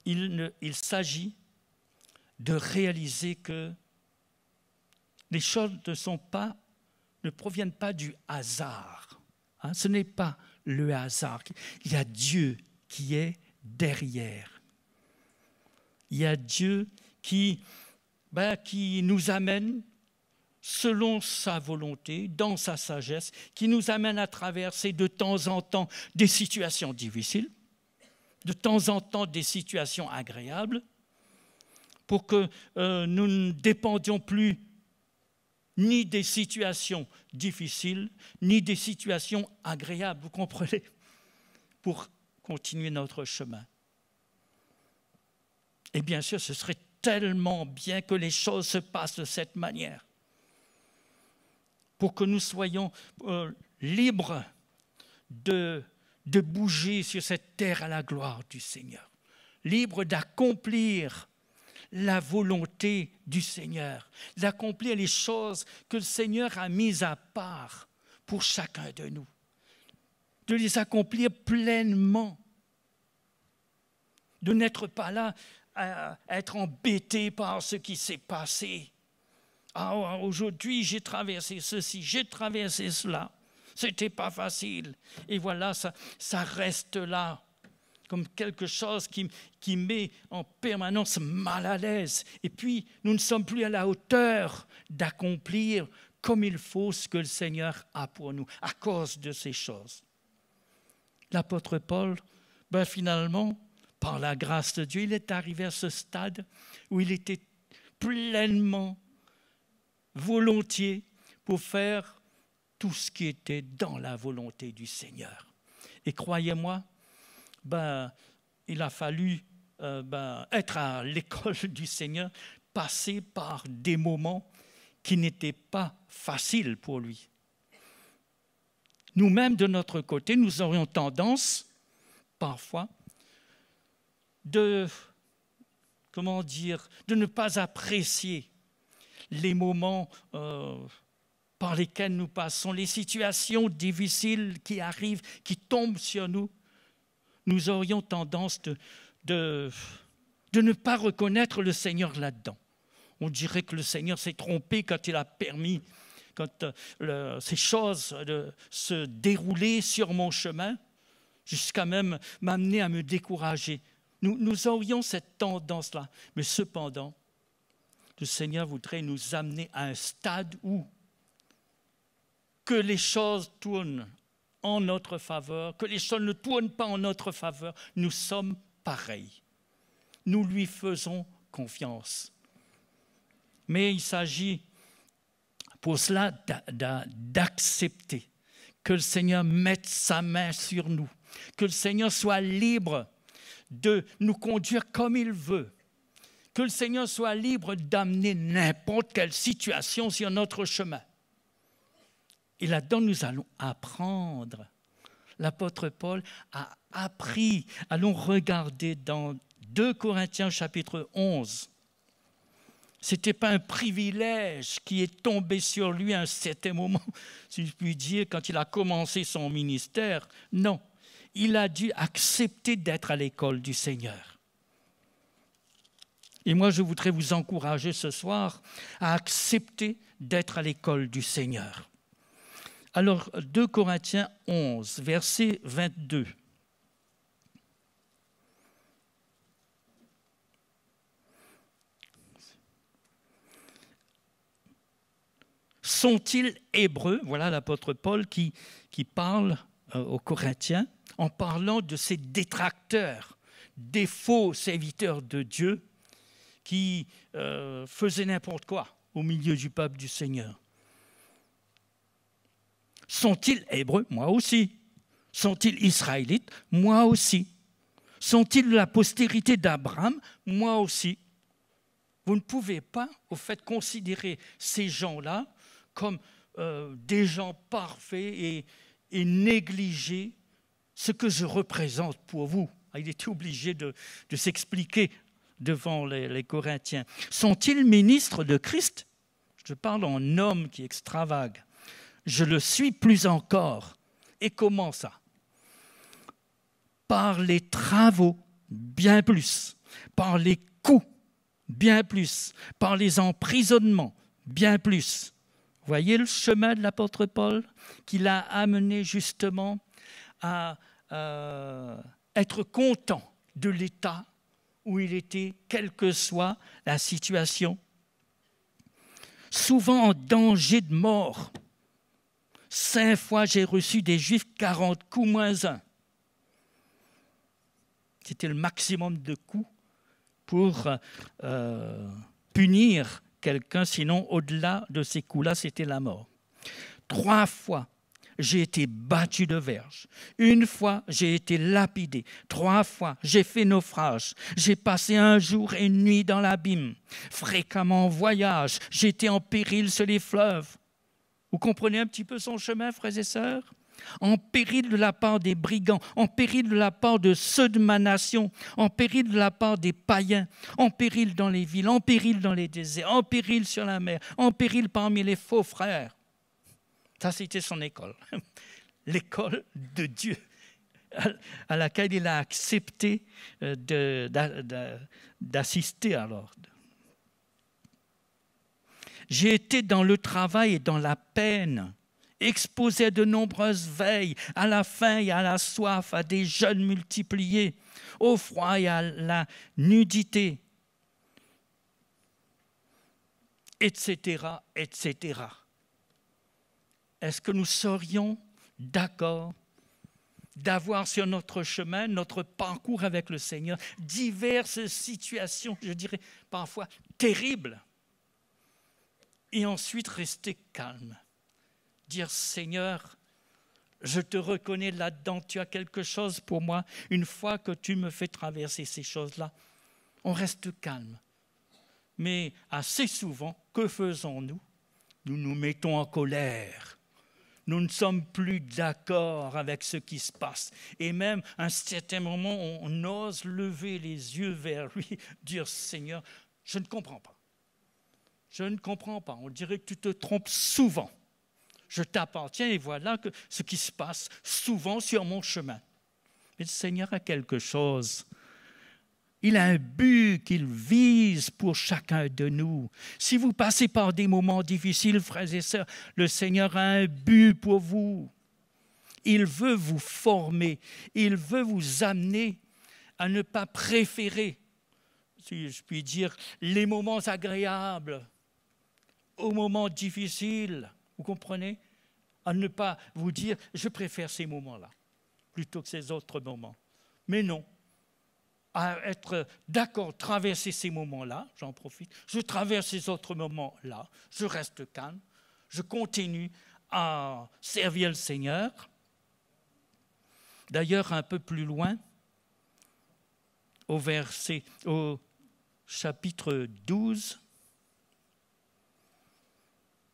D: Il s'agit de réaliser que les choses ne proviennent pas du hasard. Hein, ce n'est pas le hasard. Il y a Dieu qui est derrière. Il y a Dieu qui nous amène selon sa volonté, dans sa sagesse, qui nous amène à traverser de temps en temps des situations difficiles, de temps en temps des situations agréables, pour que nous ne dépendions plus ni des situations difficiles, ni des situations agréables, vous comprenez, pour continuer notre chemin. Et bien sûr, ce serait tellement bien que les choses se passent de cette manière, pour que nous soyons libres de bouger sur cette terre à la gloire du Seigneur, libres d'accomplir la volonté du Seigneur, d'accomplir les choses que le Seigneur a mises à part pour chacun de nous, de les accomplir pleinement, de n'être pas là à être embêté par ce qui s'est passé. Ah, aujourd'hui, j'ai traversé ceci, j'ai traversé cela. C'était pas facile. Et voilà, ça reste là, comme quelque chose qui met en permanence mal à l'aise. Et puis, nous ne sommes plus à la hauteur d'accomplir comme il faut ce que le Seigneur a pour nous, à cause de ces choses. L'apôtre Paul, finalement, par la grâce de Dieu, il est arrivé à ce stade où il était pleinement volontiers pour faire tout ce qui était dans la volonté du Seigneur. Et croyez-moi, il a fallu être à l'école du Seigneur, passer par des moments qui n'étaient pas faciles pour lui. Nous-mêmes, de notre côté, nous aurions tendance, parfois, de ne pas apprécier les moments par lesquels nous passons, les situations difficiles qui arrivent, qui tombent sur nous. Nous aurions tendance de ne pas reconnaître le Seigneur là-dedans. On dirait que le Seigneur s'est trompé quand il a permis ces choses de se dérouler sur mon chemin, jusqu'à même m'amener à me décourager. Nous aurions cette tendance-là. Mais cependant, le Seigneur voudrait nous amener à un stade où que les choses tournent en notre faveur, que les choses ne tournent pas en notre faveur, nous sommes pareils. Nous lui faisons confiance. Mais il s'agit pour cela d'accepter que le Seigneur mette sa main sur nous, que le Seigneur soit libre de nous conduire comme il veut, que le Seigneur soit libre d'amener n'importe quelle situation sur notre chemin. Et là-dedans, nous allons apprendre. L'apôtre Paul a appris. Allons regarder dans 2 Corinthiens chapitre 11. Ce n'était pas un privilège qui est tombé sur lui à un certain moment, si je puis dire, quand il a commencé son ministère. Non, il a dû accepter d'être à l'école du Seigneur. Et moi, je voudrais vous encourager ce soir à accepter d'être à l'école du Seigneur. Alors, 2 Corinthiens 11, verset 22. Sont-ils hébreux? Voilà l'apôtre Paul qui parle aux Corinthiens en parlant de ces détracteurs, des faux serviteurs de Dieu qui faisaient n'importe quoi au milieu du peuple du Seigneur. Sont-ils hébreux? Moi aussi. Sont-ils israélites? Moi aussi. Sont-ils de la postérité d'Abraham? Moi aussi. Vous ne pouvez pas, au fait, considérer ces gens-là comme des gens parfaits et négliger ce que je représente pour vous. Il était obligé de s'expliquer devant les Corinthiens. Sont-ils ministres de Christ? Je parle en homme qui extravague. Je le suis plus encore. Et comment ça? Par les travaux, bien plus. Par les coups, bien plus. Par les emprisonnements, bien plus. Voyez le chemin de l'apôtre Paul qui l'a amené justement à être content de l'état où il était, quelle que soit la situation. Souvent en danger de mort. 5 fois j'ai reçu des Juifs 40 coups moins 1. C'était le maximum de coups pour punir quelqu'un, sinon au-delà de ces coups-là, c'était la mort. 3 fois, j'ai été battu de verge. 1 fois, j'ai été lapidé. 3 fois, j'ai fait naufrage. J'ai passé 1 jour et 1 nuit dans l'abîme. Fréquemment en voyage, j'étais en péril sur les fleuves. Vous comprenez un petit peu son chemin, frères et sœurs? En péril de la part des brigands, en péril de la part de ceux de ma nation, en péril de la part des païens, en péril dans les villes, en péril dans les déserts, en péril sur la mer, en péril parmi les faux frères. Ça, c'était son école. L'école de Dieu à laquelle il a accepté d'assister alors. J'ai été dans le travail et dans la peine, exposé à de nombreuses veilles, à la faim et à la soif, à des jeûnes multipliés, au froid et à la nudité, etc., etc. Est-ce que nous serions d'accord d'avoir sur notre chemin, notre parcours avec le Seigneur, diverses situations, je dirais parfois terribles, et ensuite rester calme? Dire, Seigneur, je te reconnais là-dedans, tu as quelque chose pour moi. Une fois que tu me fais traverser ces choses-là, on reste calme. Mais assez souvent, que faisons-nous? Nous nous mettons en colère. Nous ne sommes plus d'accord avec ce qui se passe. Et même, à un certain moment, on ose lever les yeux vers lui, dire, Seigneur, je ne comprends pas. Je ne comprends pas. On dirait que tu te trompes souvent. Je t'appartiens et voilà que ce qui se passe souvent sur mon chemin. Mais le Seigneur a quelque chose. Il a un but qu'il vise pour chacun de nous. Si vous passez par des moments difficiles, frères et sœurs, le Seigneur a un but pour vous. Il veut vous former. Il veut vous amener à ne pas préférer, si je puis dire, les moments agréables aux moments difficiles. Vous comprenez? À ne pas vous dire, je préfère ces moments-là plutôt que ces autres moments. Mais non. à être d'accord, traverser ces moments-là, j'en profite, je traverse ces autres moments-là, je reste calme, je continue à servir le Seigneur. D'ailleurs, un peu plus loin, au chapitre 12,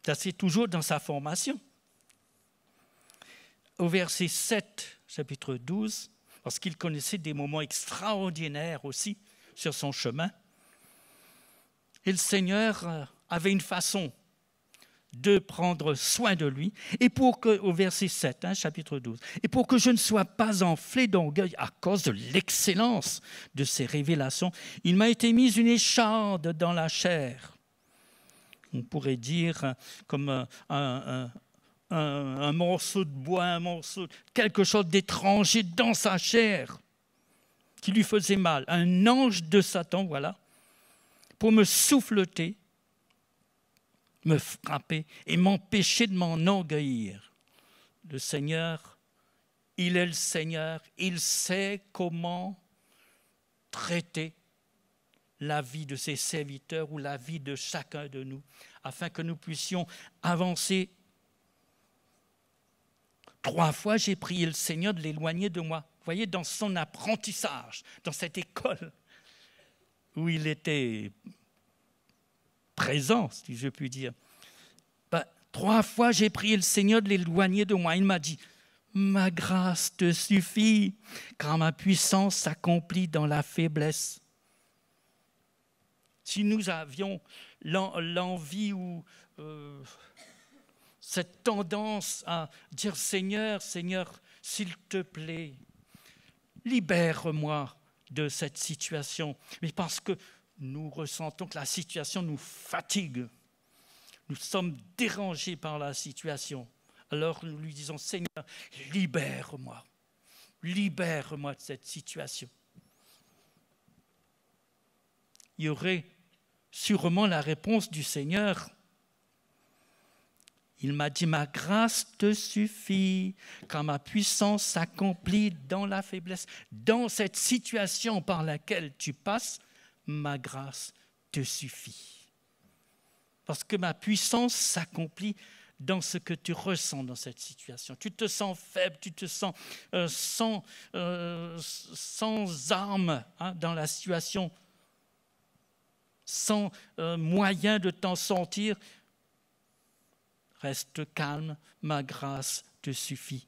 D: ça c'est toujours dans sa formation. Au verset 7, chapitre 12, parce qu'il connaissait des moments extraordinaires aussi sur son chemin. Et le Seigneur avait une façon de prendre soin de lui. Et pour que, au verset 7, chapitre 12, et pour que je ne sois pas enflé d'orgueil à cause de l'excellence de ses révélations, il m'a été mis une écharde dans la chair. On pourrait dire comme un morceau de bois, quelque chose d'étranger dans sa chair qui lui faisait mal. Un ange de Satan, voilà, pour me souffleter, me frapper et m'empêcher de m'enorgueillir. Le Seigneur, il est le Seigneur, il sait comment traiter la vie de ses serviteurs ou la vie de chacun de nous, afin que nous puissions avancer. 3 fois, j'ai prié le Seigneur de l'éloigner de moi. Vous voyez, dans son apprentissage, dans cette école où il était présent, si je puis dire. 3 fois, j'ai prié le Seigneur de l'éloigner de moi. Il m'a dit, ma grâce te suffit, car ma puissance s'accomplit dans la faiblesse. Si nous avions l'envie ou cette tendance à dire, Seigneur, Seigneur, s'il te plaît, libère-moi de cette situation. Mais parce que nous ressentons que la situation nous fatigue, nous sommes dérangés par la situation. Alors nous lui disons, Seigneur, libère-moi de cette situation. Il y aurait sûrement la réponse du Seigneur. Il m'a dit, ma grâce te suffit, car ma puissance s'accomplit dans la faiblesse. Dans cette situation par laquelle tu passes, ma grâce te suffit. Parce que ma puissance s'accomplit dans ce que tu ressens dans cette situation. Tu te sens faible, tu te sens sans armes dans la situation, sans moyen de t'en sortir. Reste calme, ma grâce te suffit.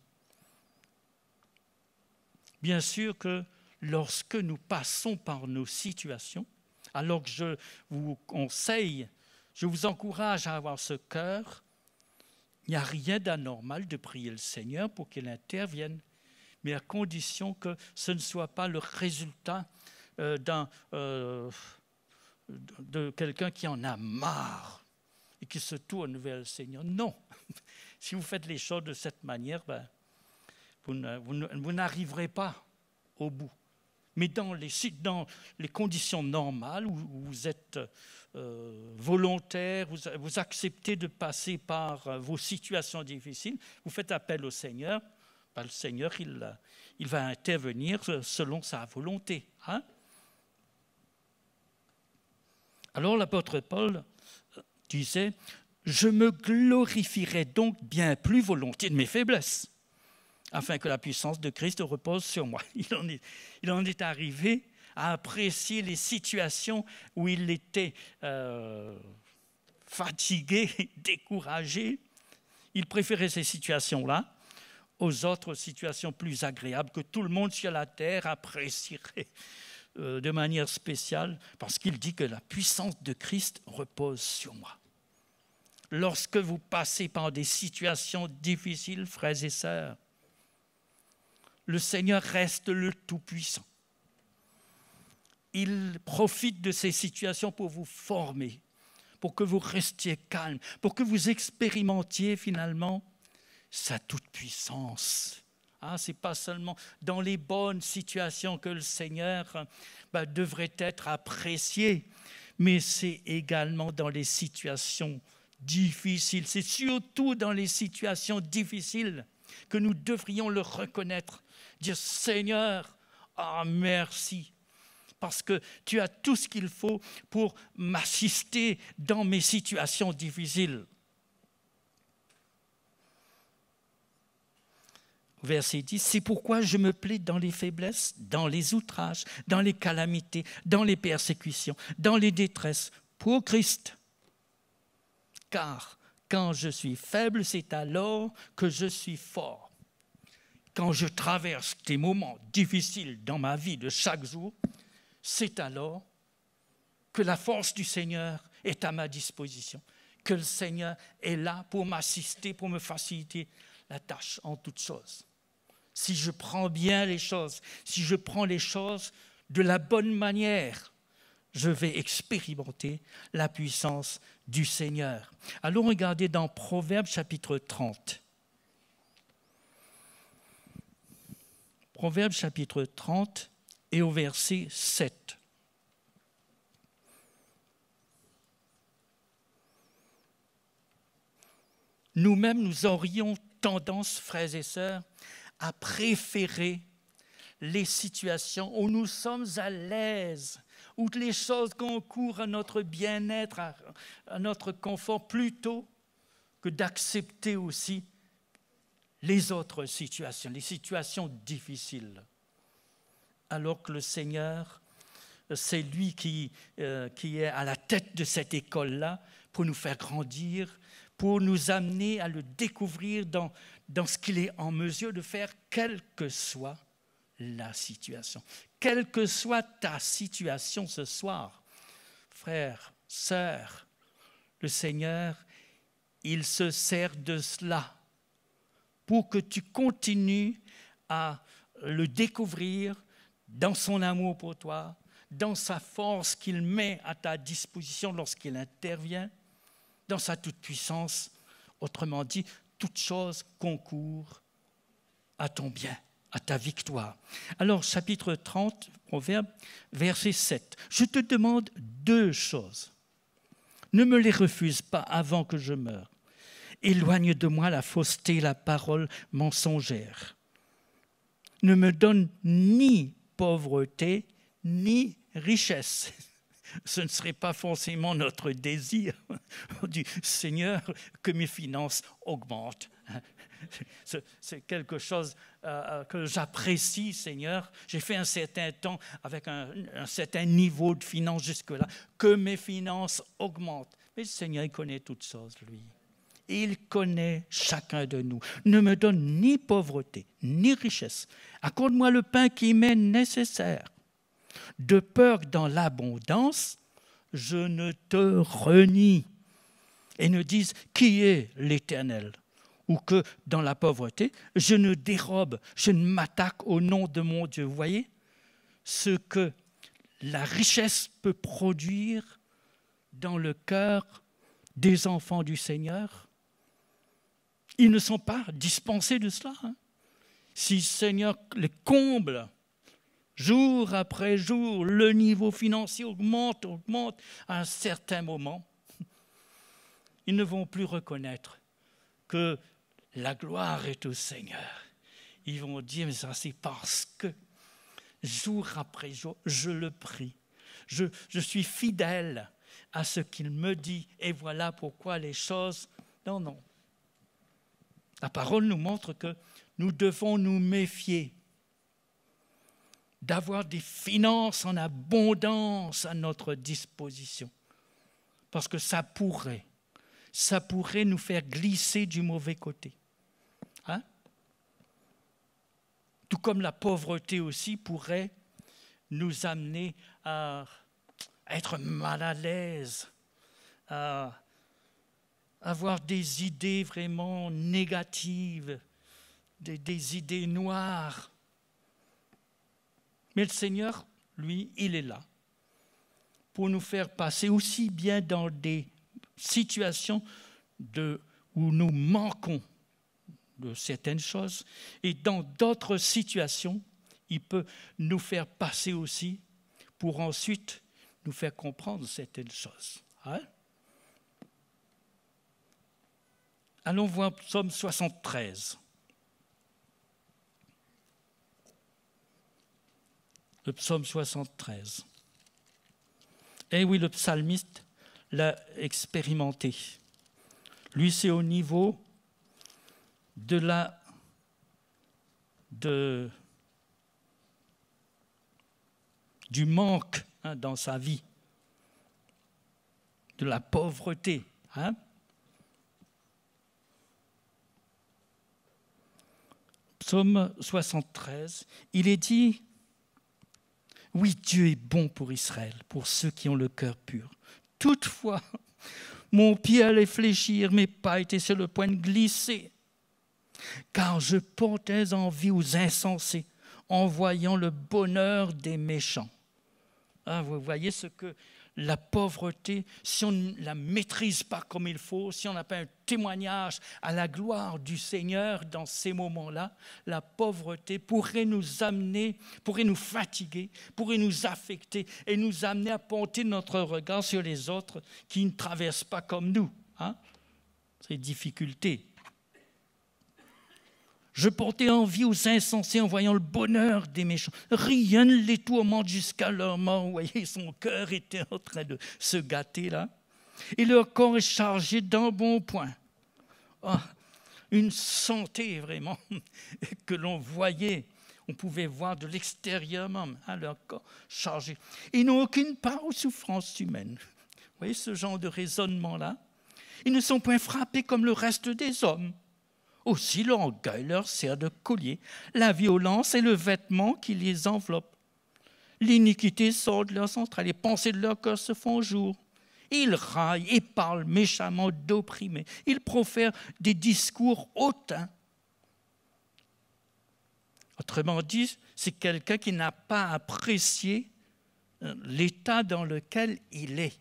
D: Bien sûr que lorsque nous passons par nos situations, alors que je vous conseille, je vous encourage à avoir ce cœur, il n'y a rien d'anormal de prier le Seigneur pour qu'il intervienne, mais à condition que ce ne soit pas le résultat de quelqu'un qui en a marre et qui se tourne vers le Seigneur. Non, si vous faites les choses de cette manière, vous n'arriverez pas au bout. Mais dans les conditions normales où vous êtes volontaire, vous acceptez de passer par vos situations difficiles, vous faites appel au Seigneur, le Seigneur il va intervenir selon sa volonté. Alors l'apôtre Paul disait, je me glorifierai donc bien plus volontiers de mes faiblesses, afin que la puissance de Christ repose sur moi. Il en est arrivé à apprécier les situations où il était fatigué, découragé. Il préférait ces situations-là aux autres situations plus agréables que tout le monde sur la terre apprécierait de manière spéciale, parce qu'il dit que la puissance de Christ repose sur moi. Lorsque vous passez par des situations difficiles, frères et sœurs, le Seigneur reste le Tout-Puissant. Il profite de ces situations pour vous former, pour que vous restiez calme, pour que vous expérimentiez finalement sa toute-puissance. Ce n'est pas seulement dans les bonnes situations que le Seigneur devrait être apprécié, mais c'est également dans les situations difficiles. C'est surtout dans les situations difficiles que nous devrions le reconnaître. Dire, Seigneur, merci, parce que tu as tout ce qu'il faut pour m'assister dans mes situations difficiles. Verset 10, c'est pourquoi je me plais dans les faiblesses, dans les outrages, dans les calamités, dans les persécutions, dans les détresses, pour Christ. Car quand je suis faible, c'est alors que je suis fort. Quand je traverse des moments difficiles dans ma vie de chaque jour, c'est alors que la force du Seigneur est à ma disposition, que le Seigneur est là pour m'assister, pour me faciliter la tâche en toutes choses. Si je prends bien les choses, si je prends les choses de la bonne manière, je vais expérimenter la puissance du Seigneur. Allons regarder dans Proverbes chapitre 30. Proverbes chapitre 30 et au verset 7. Nous-mêmes, nous aurions tendance, frères et sœurs, à préférer les situations où nous sommes à l'aise, où les choses concourent à notre bien-être, à notre confort, plutôt que d'accepter aussi les autres situations, les situations difficiles. Alors que le Seigneur, c'est lui qui est à la tête de cette école-là pour nous faire grandir, pour nous amener à le découvrir dans ce qu'il est en mesure de faire, quelle que soit la situation. Quelle que soit ta situation ce soir, frère, sœur, le Seigneur, il se sert de cela pour que tu continues à le découvrir dans son amour pour toi, dans sa force qu'il met à ta disposition lorsqu'il intervient, dans sa toute-puissance. Autrement dit, toute chose concourt à ton bien, à ta victoire. Alors, chapitre 30, Proverbe, verset 7. Je te demande 2 choses. Ne me les refuse pas avant que je meure. Éloigne de moi la fausseté et la parole mensongère. Ne me donne ni pauvreté, ni richesse. Ce ne serait pas forcément notre désir du Seigneur que mes finances augmentent. C'est quelque chose que j'apprécie, Seigneur. J'ai fait un certain temps avec un certain niveau de finances jusque-là, que mes finances augmentent. Mais le Seigneur, il connaît toutes choses, lui. Il connaît chacun de nous. Ne me donne ni pauvreté, ni richesse. Accorde-moi le pain qui m'est nécessaire. De peur que dans l'abondance, je ne te renie. Et ne dise qui est l'Éternel. Ou que dans la pauvreté, je ne dérobe, je ne m'attaque au nom de mon Dieu. Vous voyez ce que la richesse peut produire dans le cœur des enfants du Seigneur. Ils ne sont pas dispensés de cela. Si le Seigneur les comble, jour après jour, le niveau financier augmente à un certain moment, ils ne vont plus reconnaître que la gloire est au Seigneur. Ils vont dire, mais ça c'est parce que jour après jour, je le prie. Je suis fidèle à ce qu'il me dit et voilà pourquoi les choses... Non. La parole nous montre que nous devons nous méfier d'avoir des finances en abondance à notre disposition. Parce que ça pourrait nous faire glisser du mauvais côté. Hein? Tout comme la pauvreté aussi pourrait nous amener à être mal à l'aise, à avoir des idées vraiment négatives, des idées noires. Mais le Seigneur, lui, il est là pour nous faire passer aussi bien dans des situations où nous manquons de certaines choses et dans d'autres situations, il peut nous faire passer aussi pour ensuite nous faire comprendre certaines choses. Hein? Allons voir Psaume 73. le psaume 73. Et oui, le psalmiste l'a expérimenté. Lui, c'est au niveau du manque dans sa vie, de la pauvreté. Psaume 73, il est dit, oui, Dieu est bon pour Israël, pour ceux qui ont le cœur pur. Toutefois, mon pied allait fléchir, mes pas étaient sur le point de glisser, car je portais envie aux insensés en voyant le bonheur des méchants. Vous voyez ce que la pauvreté, si on ne la maîtrise pas comme il faut, si on n'a pas un témoignage à la gloire du Seigneur dans ces moments-là, la pauvreté pourrait nous amener, pourrait nous fatiguer, pourrait nous affecter et nous amener à porter notre regard sur les autres qui ne traversent pas comme nous. Ces difficultés. Je portais envie aux insensés en voyant le bonheur des méchants. Rien ne les tourmente jusqu'à leur mort. Vous voyez, son cœur était en train de se gâter là. Et leur corps est chargé d'embonpoint. Une santé vraiment que l'on voyait. On pouvait voir de l'extérieur même, leur corps chargé. Ils n'ont aucune part aux souffrances humaines. Vous voyez ce genre de raisonnement-là? Ils ne sont point frappés comme le reste des hommes. Aussi l'orgueil leur sert de collier. La violence est le vêtement qui les enveloppe. L'iniquité sort de leurs entrailles. Les pensées de leur cœur se font jour. Ils raillent et parlent méchamment d'opprimés. Ils profèrent des discours hautains. Autrement dit, c'est quelqu'un qui n'a pas apprécié l'état dans lequel il est.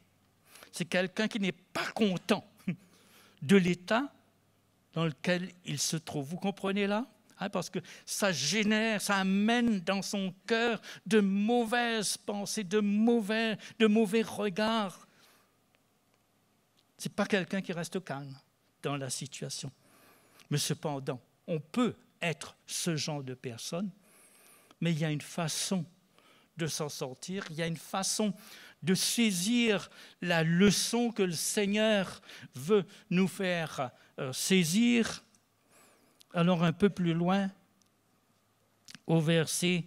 D: C'est quelqu'un qui n'est pas content de l'état dans lequel il se trouve. Vous comprenez là? Parce que ça génère, ça amène dans son cœur de mauvaises pensées, de mauvais regards. Ce n'est pas quelqu'un qui reste calme dans la situation. Mais cependant, on peut être ce genre de personne, mais il y a une façon de s'en sortir, il y a une façon de saisir la leçon que le Seigneur veut nous faire saisir. Alors un peu plus loin, au verset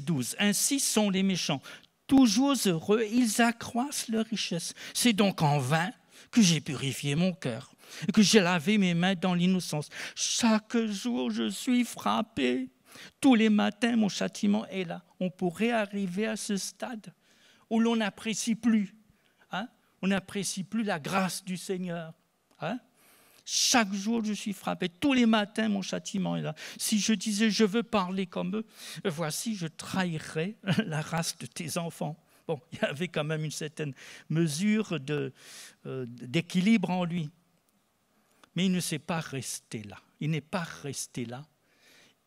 D: 12. Ainsi sont les méchants, toujours heureux, ils accroissent leur richesse. C'est donc en vain que j'ai purifié mon cœur, et que j'ai lavé mes mains dans l'innocence. Chaque jour, je suis frappé. Tous les matins, mon châtiment est là. On pourrait arriver à ce stade où l'on n'apprécie plus. On n'apprécie plus la grâce du Seigneur. Chaque jour, je suis frappé. Tous les matins, mon châtiment est là. Si je disais, je veux parler comme eux, voici, je trahirais la race de tes enfants. Bon, il y avait quand même une certaine mesure d'équilibre en lui. Mais il ne s'est pas resté là. Il n'est pas resté là.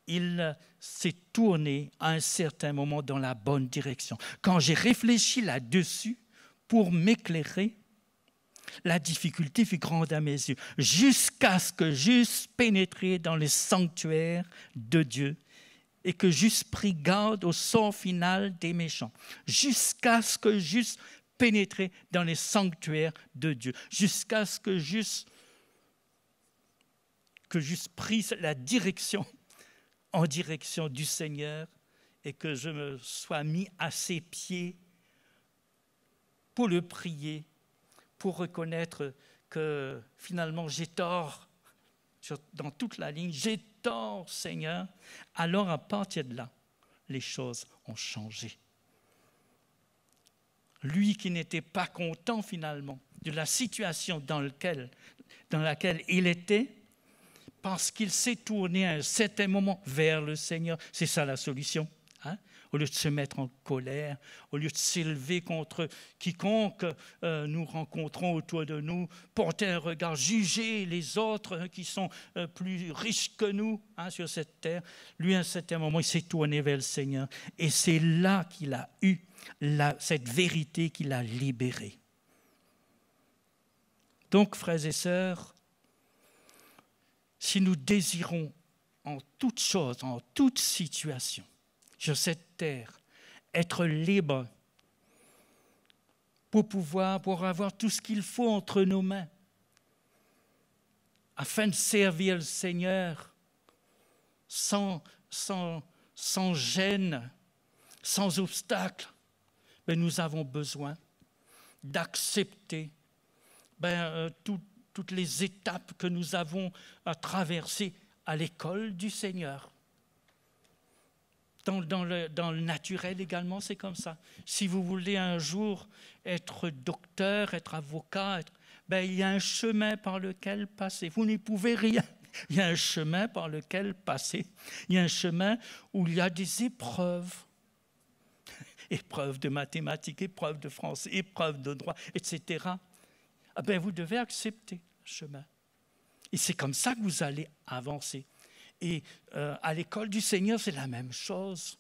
D: Il s'est tourné à un certain moment dans la bonne direction. Quand j'ai réfléchi là-dessus pour m'éclairer, la difficulté fut grande à mes yeux, jusqu'à ce que j'eusse pénétré dans les sanctuaires de Dieu et que j'eusse pris garde au sort final des méchants, jusqu'à ce que j'eusse pénétré dans les sanctuaires de Dieu, jusqu'à ce que j'eusse pris la direction en direction du Seigneur et que je me sois mis à ses pieds pour le prier, pour reconnaître que finalement j'ai tort dans toute la ligne, j'ai tort Seigneur. Alors à partir de là, les choses ont changé. Lui qui n'était pas content finalement de la situation dans laquelle il était, parce qu'il s'est tourné à un certain moment vers le Seigneur. C'est ça la solution. Au lieu de se mettre en colère, au lieu de s'élever contre quiconque nous rencontrons autour de nous, porter un regard, juger les autres qui sont plus riches que nous sur cette terre. Lui, à un certain moment, il s'est tourné vers le Seigneur. Et c'est là qu'il a eu cette vérité qui l'a libéré. Donc, frères et sœurs, si nous désirons en toute chose, en toute situation, sur cette terre, être libre pour avoir tout ce qu'il faut entre nos mains, afin de servir le Seigneur sans gêne, sans obstacle. Mais nous avons besoin d'accepter toutes les étapes que nous avons à traverser à l'école du Seigneur. Dans le naturel également, c'est comme ça. Si vous voulez un jour être docteur, être avocat, il y a un chemin par lequel passer. Vous n'y pouvez rien. Il y a un chemin par lequel passer. Il y a un chemin où il y a des épreuves. Épreuves de mathématiques, épreuves de français, épreuves de droit, etc. Vous devez accepter le chemin. Et c'est comme ça que vous allez avancer. Et à l'école du Seigneur, c'est la même chose.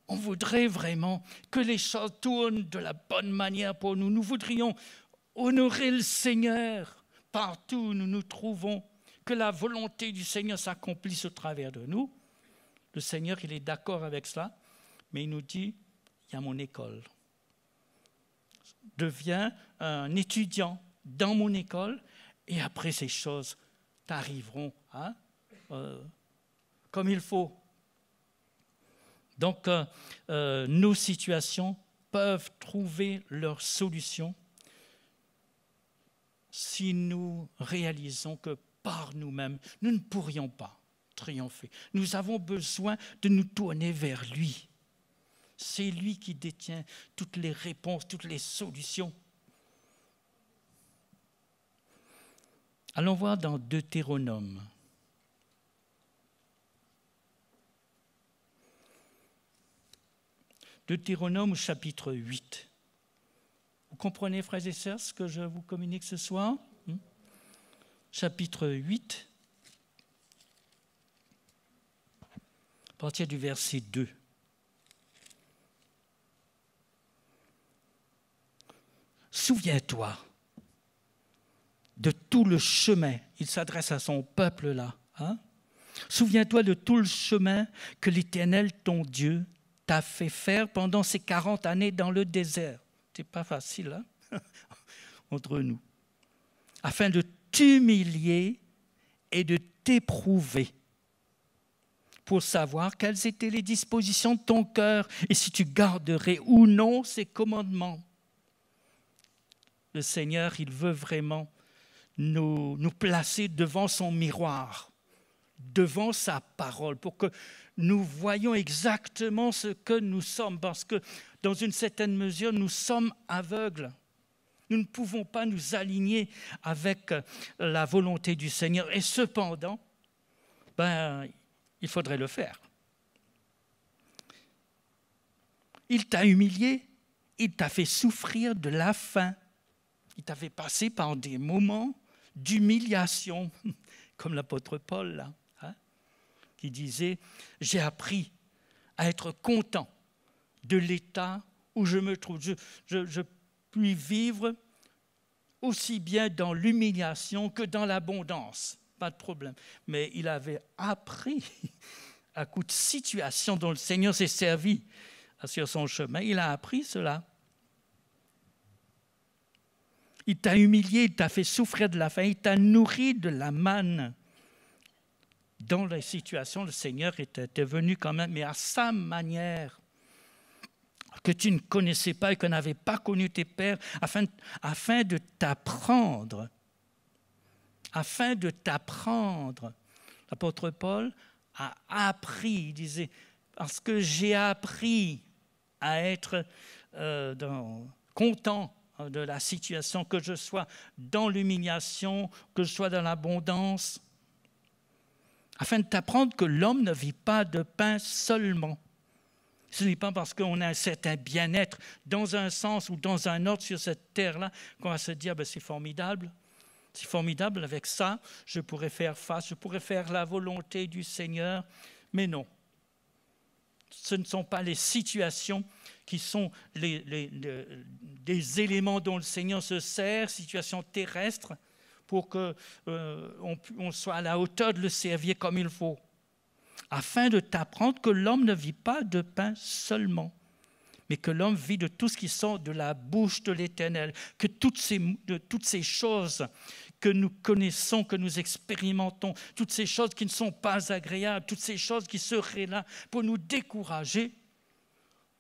D: On voudrait vraiment que les choses tournent de la bonne manière pour nous. Nous voudrions honorer le Seigneur partout où nous nous trouvons, que la volonté du Seigneur s'accomplisse au travers de nous. Le Seigneur, il est d'accord avec cela, mais il nous dit, il y a mon école. Deviens un étudiant dans mon école et après ces choses t'arriveront comme il faut. Donc, nos situations peuvent trouver leur solution si nous réalisons que par nous-mêmes, nous ne pourrions pas triompher. Nous avons besoin de nous tourner vers lui. C'est lui qui détient toutes les réponses, toutes les solutions. Allons voir dans Deutéronome. Deutéronome au chapitre 8. Vous comprenez, frères et sœurs, ce que je vous communique ce soir? Chapitre 8, à partir du verset 2. Souviens-toi de tout le chemin, il s'adresse à son peuple là, Souviens-toi de tout le chemin que l'Éternel, ton Dieu, t'a fait faire pendant ces 40 années dans le désert. C'est pas facile, entre nous. Afin de t'humilier et de t'éprouver pour savoir quelles étaient les dispositions de ton cœur et si tu garderais ou non ses commandements. Le Seigneur, il veut vraiment nous placer devant son miroir, devant sa parole, pour que nous voyions exactement ce que nous sommes, parce que dans une certaine mesure, nous sommes aveugles. Nous ne pouvons pas nous aligner avec la volonté du Seigneur. Et cependant, il faudrait le faire. Il t'a humilié, il t'a fait souffrir de la faim. Il t'a fait passer par des moments d'humiliation, comme l'apôtre Paul, là, qui disait « J'ai appris à être content de l'état où je me trouve. Je puis vivre aussi bien dans l'humiliation que dans l'abondance. » Pas de problème. Mais il avait appris, à coup de situation dont le Seigneur s'est servi sur son chemin, il a appris cela. Il t'a humilié, il t'a fait souffrir de la faim, il t'a nourri de la manne. Dans les situations, le Seigneur était venu quand même, mais à sa manière, que tu ne connaissais pas et que n'avaient pas connu tes pères, afin de t'apprendre. Afin de t'apprendre. L'apôtre Paul a appris, il disait, parce que j'ai appris à être content de la situation, que je sois dans l'humiliation, que je sois dans l'abondance, afin de t'apprendre que l'homme ne vit pas de pain seulement. Ce n'est pas parce qu'on a un certain bien-être dans un sens ou dans un autre sur cette terre-là qu'on va se dire c'est formidable. C'est formidable, avec ça, je pourrais faire face, je pourrais faire la volonté du Seigneur. Mais non, ce ne sont pas les situations qui sont des éléments dont le Seigneur se sert, situations terrestres, pour qu'on soit à la hauteur de le servir comme il faut. afin de t'apprendre que l'homme ne vit pas de pain seulement, mais que l'homme vit de tout ce qui sort de la bouche de l'Éternel, que toutes ces choses que nous connaissons, que nous expérimentons, toutes ces choses qui ne sont pas agréables, toutes ces choses qui seraient là pour nous décourager,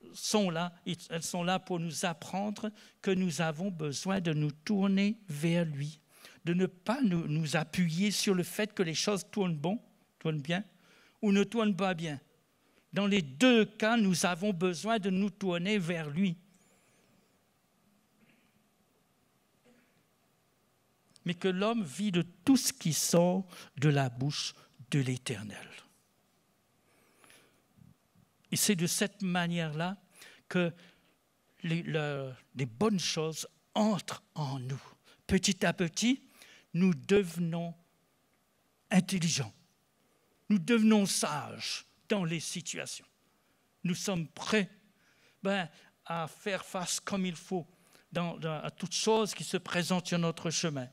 D: elles sont là pour nous apprendre que nous avons besoin de nous tourner vers lui, de ne pas nous appuyer sur le fait que les choses tournent bien, ou ne tournent pas bien. Dans les deux cas, nous avons besoin de nous tourner vers lui. Mais que l'homme vit de tout ce qui sort de la bouche de l'Éternel. Et c'est de cette manière-là que les bonnes choses entrent en nous. Petit à petit, nous devenons intelligents. Nous devenons sages dans les situations. Nous sommes prêts à faire face comme il faut à toutes choses qui se présentent sur notre chemin.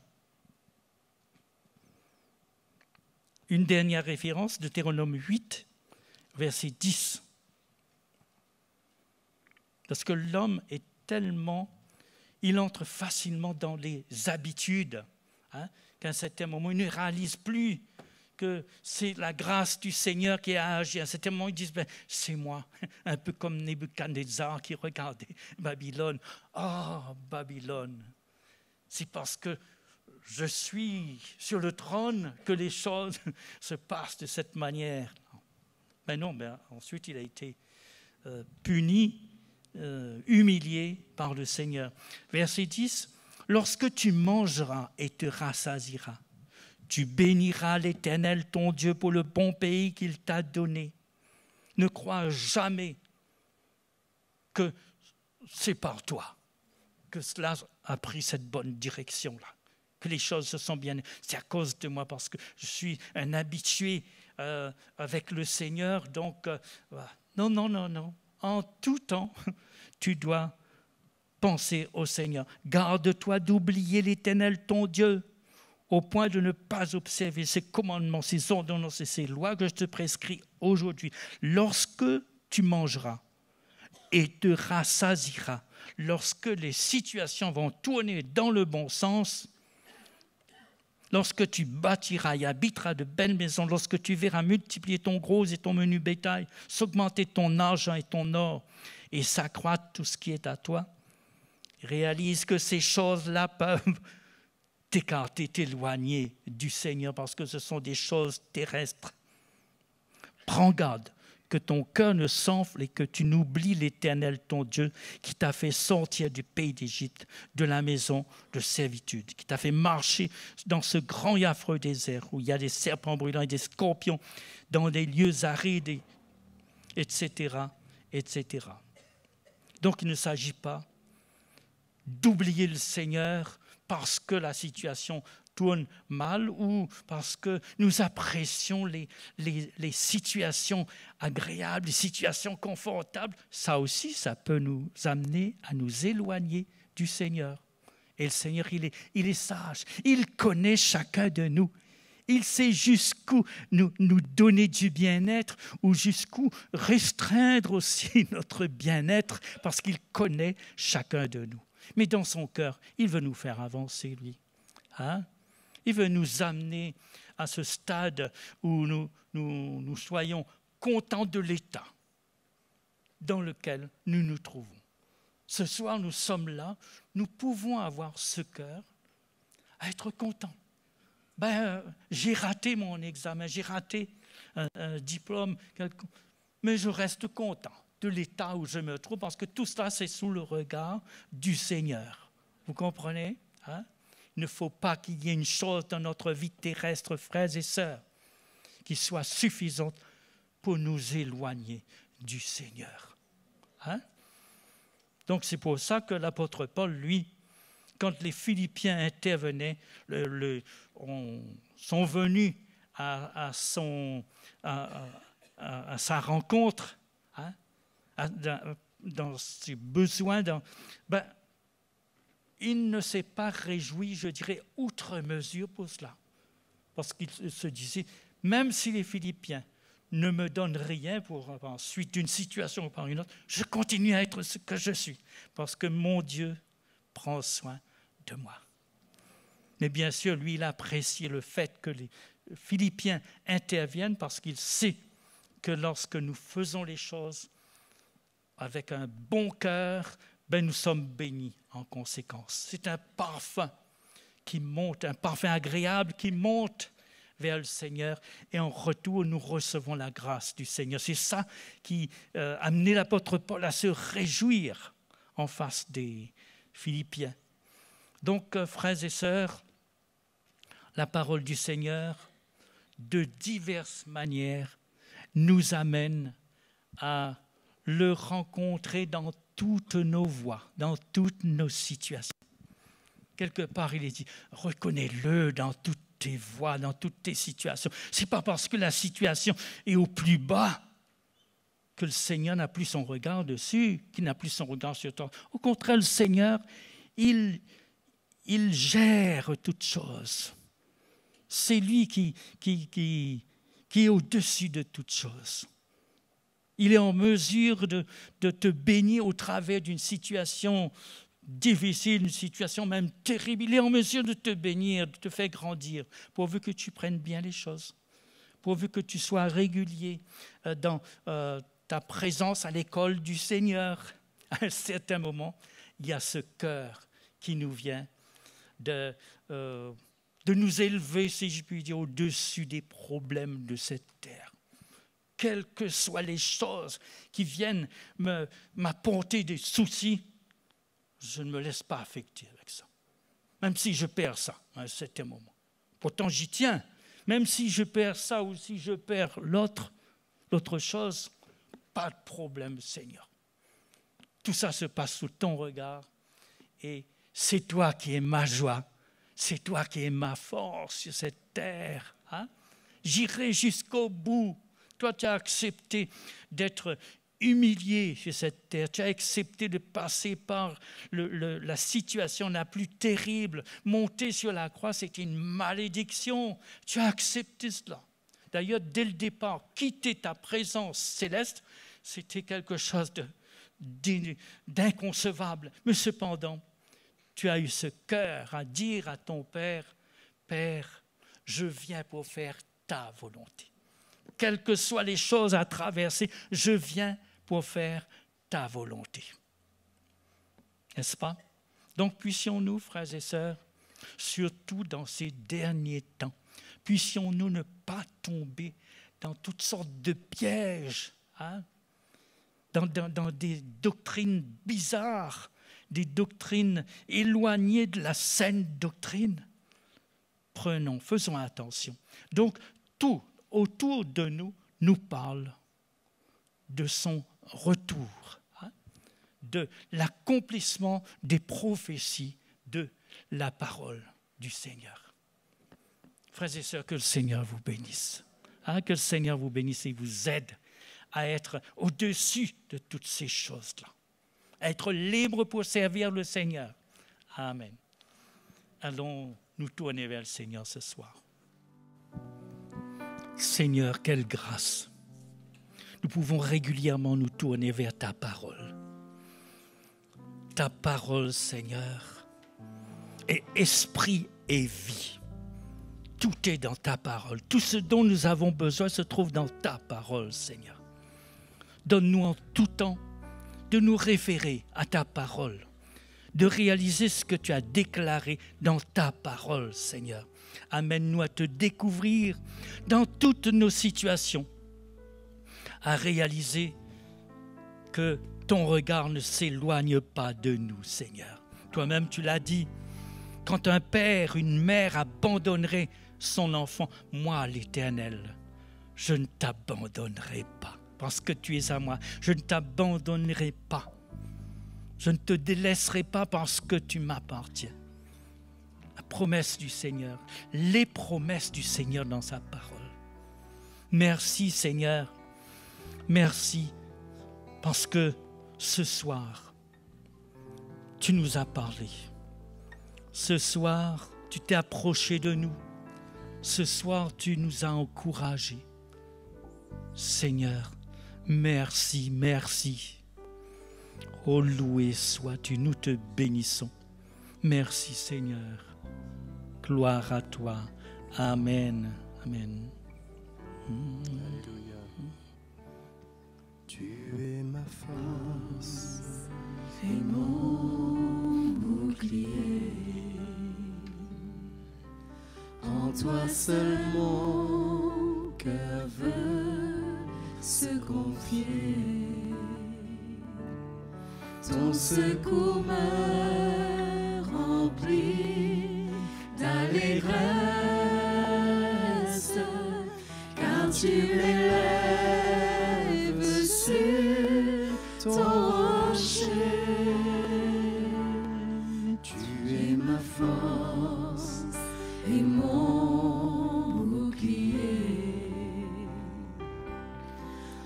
D: Une dernière référence, Deutéronome 8, verset 10. Parce que l'homme est il entre facilement dans les habitudes, qu'à un certain moment, il ne réalise plus que c'est la grâce du Seigneur qui a agi. À un certain moment, ils disent, c'est moi, un peu comme Nebuchadnezzar qui regardait Babylone. Babylone, c'est parce que je suis sur le trône que les choses se passent de cette manière. Ensuite, il a été puni, humilié par le Seigneur. Verset 10, « Lorsque tu mangeras et te rassasieras, tu béniras l'Éternel ton Dieu pour le bon pays qu'il t'a donné. Ne crois jamais que c'est par toi que cela a pris cette bonne direction-là, que les choses se sont bien... C'est à cause de moi, parce que je suis un habitué avec le Seigneur. Donc, non. En tout temps, tu dois penser au Seigneur. Garde-toi d'oublier l'Éternel ton Dieu, au point de ne pas observer ses commandements, ses ordonnances et ses lois que je te prescris aujourd'hui. Lorsque tu mangeras et te rassasieras, lorsque les situations vont tourner dans le bon sens, lorsque tu bâtiras et habiteras de belles maisons, lorsque tu verras multiplier ton gros et ton menu bétail, s'augmenter ton argent et ton or, et s'accroître tout ce qui est à toi, réalise que ces choses-là peuvent t'écarter, t'éloigner du Seigneur, parce que ce sont des choses terrestres. Prends garde que ton cœur ne s'enfle et que tu n'oublies l'Éternel, ton Dieu, qui t'a fait sortir du pays d'Égypte, de la maison de servitude, qui t'a fait marcher dans ce grand et affreux désert où il y a des serpents brûlants et des scorpions, dans des lieux arides, etc., etc. Donc il ne s'agit pas d'oublier le Seigneur parce que la situation tourne mal ou parce que nous apprécions les situations agréables, les situations confortables. Ça aussi, ça peut nous amener à nous éloigner du Seigneur. Et le Seigneur, il est sage. Il connaît chacun de nous. Il sait jusqu'où nous donner du bien-être ou jusqu'où restreindre aussi notre bien-être parce qu'il connaît chacun de nous. Mais dans son cœur, il veut nous faire avancer, lui. Il veut nous amener à ce stade où nous soyons contents de l'état dans lequel nous nous trouvons. Ce soir, nous sommes là, nous pouvons avoir ce cœur à être contents. J'ai raté mon examen, j'ai raté un diplôme, mais je reste content de l'état où je me trouve, parce que tout cela, c'est sous le regard du Seigneur. Vous comprenez? Il ne faut pas qu'il y ait une chose dans notre vie terrestre, frères et sœurs, qui soit suffisante pour nous éloigner du Seigneur. Donc c'est pour ça que l'apôtre Paul, lui, quand les Philippiens intervenaient, sont venus à sa rencontre, dans ses besoins, il ne s'est pas réjoui, je dirais, outre mesure pour cela. Parce qu'il se disait, même si les Philippiens ne me donne rien pour ensuite d'une situation ou par une autre, je continue à être ce que je suis, parce que mon Dieu prend soin de moi. Mais bien sûr, lui, il apprécie le fait que les Philippiens interviennent parce qu'il sait que lorsque nous faisons les choses avec un bon cœur, nous sommes bénis en conséquence. C'est un parfum qui monte, un parfum agréable qui monte vers le Seigneur, et en retour, nous recevons la grâce du Seigneur. C'est ça qui a amené l'apôtre Paul à se réjouir en face des Philippiens. Donc, frères et sœurs, la parole du Seigneur, de diverses manières, nous amène à le rencontrer dans toutes nos voies, dans toutes nos situations. Quelque part, il est dit, reconnais-le dans toutes tes voies, dans toutes tes situations. Ce n'est pas parce que la situation est au plus bas que le Seigneur n'a plus son regard dessus, qu'il n'a plus son regard sur toi. Au contraire, le Seigneur, il gère toutes choses. C'est lui qui est au-dessus de toutes choses. Il est en mesure de te bénir au travers d'une situation difficile, une situation même terrible. Il est en mesure de te bénir, de te faire grandir, pourvu que tu prennes bien les choses, pourvu que tu sois régulier dans ta présence à l'école du Seigneur. À un certain moment, il y a ce cœur qui nous vient de nous élever, si je puis dire, au-dessus des problèmes de cette terre. Quelles que soient les choses qui viennent m'apporter des soucis, je ne me laisse pas affecter avec ça. Même si je perds ça à un certain moment. Pourtant, j'y tiens. Même si je perds ça ou si je perds l'autre chose, pas de problème, Seigneur. Tout ça se passe sous ton regard et c'est toi qui es ma joie. C'est toi qui es ma force sur cette terre. Hein? J'irai jusqu'au bout. Toi, tu as accepté d'être humilié sur cette terre. Tu as accepté de passer par la situation la plus terrible. Monter sur la croix, c'était une malédiction. Tu as accepté cela. D'ailleurs, dès le départ, quitter ta présence céleste, c'était quelque chose d'inconcevable. Mais cependant, tu as eu ce cœur à dire à ton Père, « Père, je viens pour faire ta volonté. Quelles que soient les choses à traverser, je viens pour faire ta volonté. » N'est-ce pas? Donc, puissions-nous, frères et sœurs, surtout dans ces derniers temps, puissions-nous ne pas tomber dans toutes sortes de pièges, hein? Dans des doctrines bizarres, des doctrines éloignées de la saine doctrine. Faisons attention. Donc, tout autour de nous nous parle de son retour, hein, de l'accomplissement des prophéties de la parole du Seigneur. Frères et sœurs, que le Seigneur vous bénisse. Hein, que le Seigneur vous bénisse et vous aide à être au-dessus de toutes ces choses-là. À être libre pour servir le Seigneur. Amen. Allons nous tourner vers le Seigneur ce soir. Seigneur, quelle grâce. Nous pouvons régulièrement nous tourner vers ta parole. Ta parole, Seigneur, est esprit et vie. Tout est dans ta parole. Tout ce dont nous avons besoin se trouve dans ta parole, Seigneur. Donne-nous en tout temps de nous référer à ta parole, de réaliser ce que tu as déclaré dans ta parole, Seigneur. Amène-nous à te découvrir dans toutes nos situations, à réaliser que ton regard ne s'éloigne pas de nous, Seigneur. Toi-même, tu l'as dit, quand un père, une mère abandonnerait son enfant, moi, l'Éternel, je ne t'abandonnerai pas. Parce que tu es à moi, je ne t'abandonnerai pas. Je ne te délaisserai pas parce que tu m'appartiens. La promesse du Seigneur, les promesses du Seigneur dans sa parole. Merci Seigneur, merci parce que ce soir, tu nous as parlé. Ce soir, tu t'es approché de nous. Ce soir, tu nous as encouragés. Seigneur, merci, merci. Oh, loué sois-tu, nous te bénissons. Merci Seigneur. Gloire à toi. Amen. Amen.
C: Alléluia. Tu es ma force
B: Et mon bouclier, en toi seul mon cœur veut se confier. Ton secours me remplit d'allégresse, car tu m'élèves sur ton rocher. Tu es ma force et mon bouclier.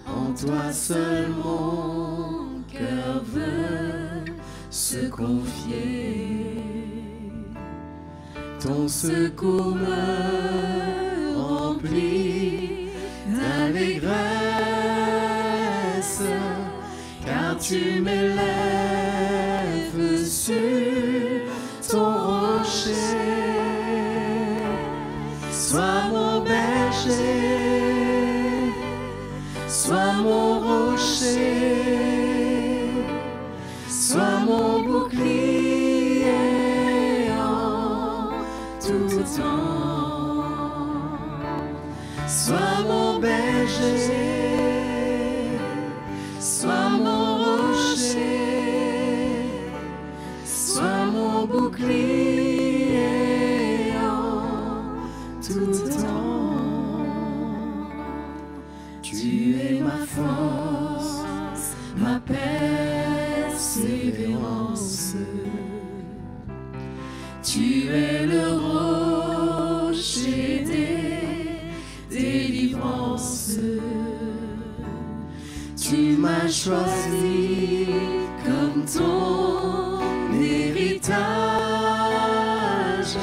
B: En toi seul mon cœur veut se confier. Ton secours me remplit d'allégresse, car tu m'élèves sur ton rocher. Sois mon berger, sois mon rocher, sois mon bouclier en tout temps. Sois mon berger, sois mon rocher, sois mon bouclier en tout temps. Tu es ma force, ma persévérance. Tu es le rocher des délivrances. Tu m'as choisi comme ton héritage.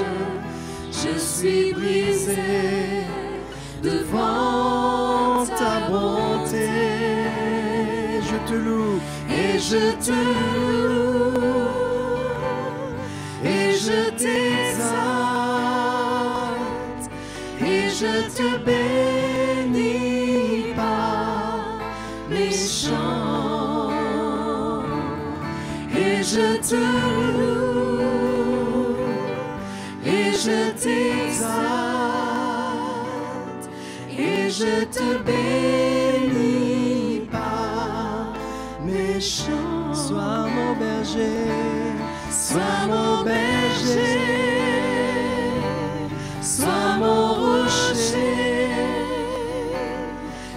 B: Je suis brisé devant ta bonté. Je te loue et je te loue et je t'exalte et je te bénis par mes chants et je te loue et je t'exalte et je te bénis par mes chants.
C: Sois mon berger,
B: Sois mon berger, sois mon rocher,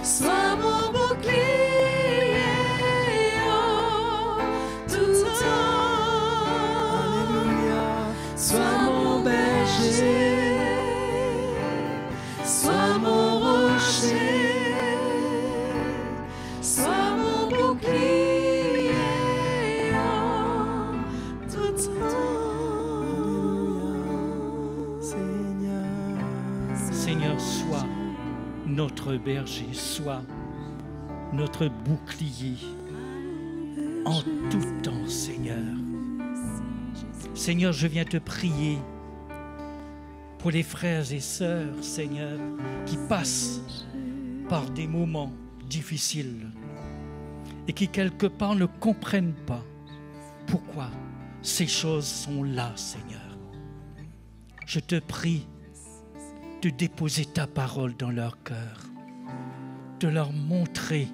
B: sois mon bouclier en tout temps.
C: Alléluia.
B: Sois mon berger, sois mon rocher, sois mon bouclier en tout temps.
C: Seigneur.
D: Seigneur, sois notre berger, sois notre bouclier en tout temps, Seigneur. Seigneur, je viens te prier pour les frères et sœurs, Seigneur, qui passent par des moments difficiles et qui quelque part ne comprennent pas pourquoi ces choses sont là, Seigneur. Je te prie de déposer ta parole dans leur cœur, de leur montrer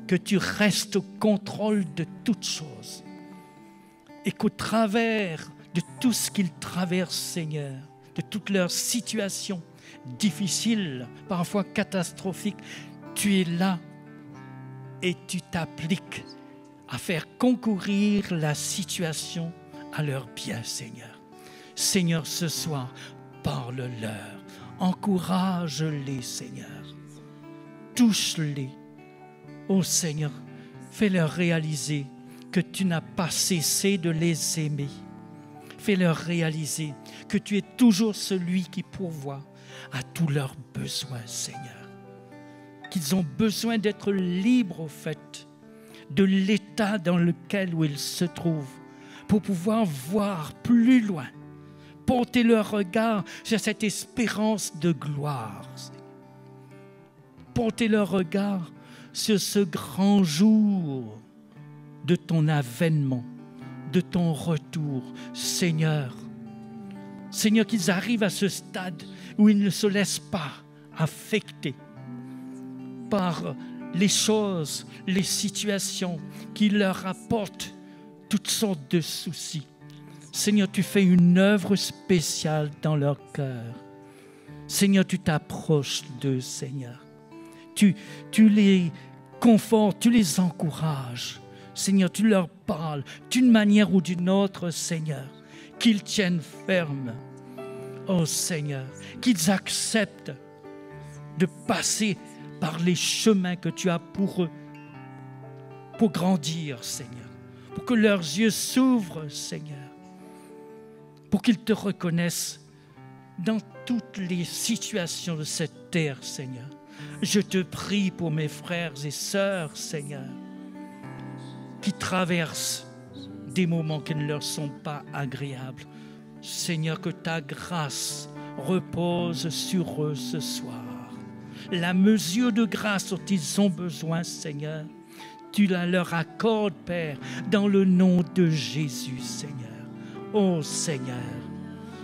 D: que tu restes au contrôle de toutes choses et qu'au travers de tout ce qu'ils traversent, Seigneur, de toutes leurs situations difficiles, parfois catastrophiques, tu es là et tu t'appliques à faire concourir la situation à leur bien, Seigneur. Seigneur, ce soir, parle-leur, encourage-les, Seigneur, touche-les. Ô Seigneur, fais-leur réaliser que tu n'as pas cessé de les aimer. Fais-leur réaliser que tu es toujours celui qui pourvoit à tous leurs besoins, Seigneur. qu'ils ont besoin d'être libres au fait de l'état dans lequel où ils se trouvent pour pouvoir voir plus loin, porter leur regard sur cette espérance de gloire, porter leur regard sur ce grand jour de ton avènement, de ton retour, Seigneur. Seigneur, qu'ils arrivent à ce stade où ils ne se laissent pas affecter par les choses, les situations qui leur apportent toutes sortes de soucis. Seigneur, tu fais une œuvre spéciale dans leur cœur. Seigneur, tu t'approches d'eux, Seigneur. Tu les confortes, tu les encourages. Seigneur, tu leur parles d'une manière ou d'une autre, Seigneur, qu'ils tiennent ferme. Oh Seigneur, qu'ils acceptent de passer par les chemins que tu as pour eux, pour grandir, Seigneur, pour que leurs yeux s'ouvrent, Seigneur, pour qu'ils te reconnaissent dans toutes les situations de cette terre, Seigneur. Je te prie pour mes frères et sœurs, Seigneur, qui traversent des moments qui ne leur sont pas agréables. Seigneur, que ta grâce repose sur eux ce soir. La mesure de grâce dont ils ont besoin, Seigneur, tu la leur accordes, Père, dans le nom de Jésus, Seigneur. Oh Seigneur,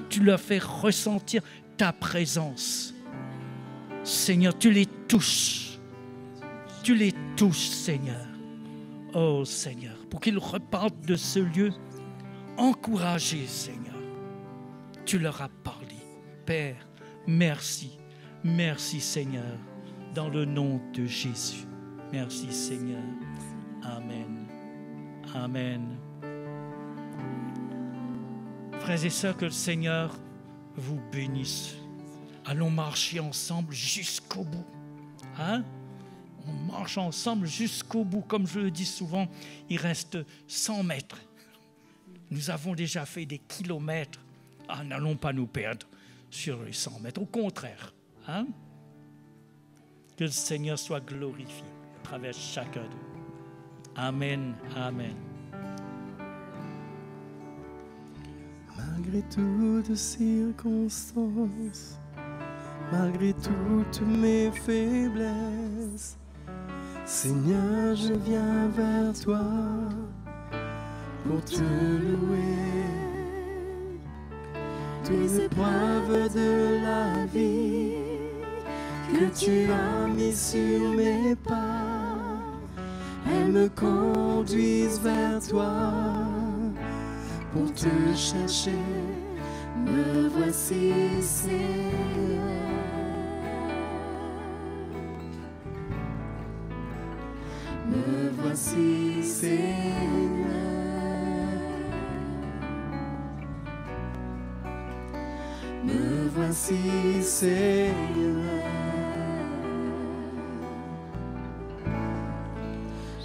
D: tu leur fais ressentir ta présence. Seigneur, tu les touches. Tu les touches, Seigneur. Oh Seigneur, pour qu'ils repartent de ce lieu encouragés, Seigneur. Tu leur as parlé. Père, merci. Merci, Seigneur, dans le nom de Jésus. Merci, Seigneur. Amen. Amen. Frères et sœurs, que le Seigneur vous bénisse. Allons marcher ensemble jusqu'au bout. Hein? On marche ensemble jusqu'au bout. Comme je le dis souvent, il reste 100 mètres. Nous avons déjà fait des kilomètres. Ah, n'allons pas nous perdre sur les 100 mètres. Au contraire. Hein? Que le Seigneur soit glorifié à travers chacun d'eux. Amen. Amen.
C: Malgré toutes circonstances, malgré toutes mes faiblesses, Seigneur, je viens vers toi pour te louer. Toutes les épreuves de la vie que tu as mis sur mes pas, elles me conduisent vers toi pour te chercher. Me voici, Seigneur. Me voici, Seigneur. Me voici, Seigneur.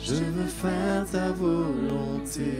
C: Je veux faire ta volonté.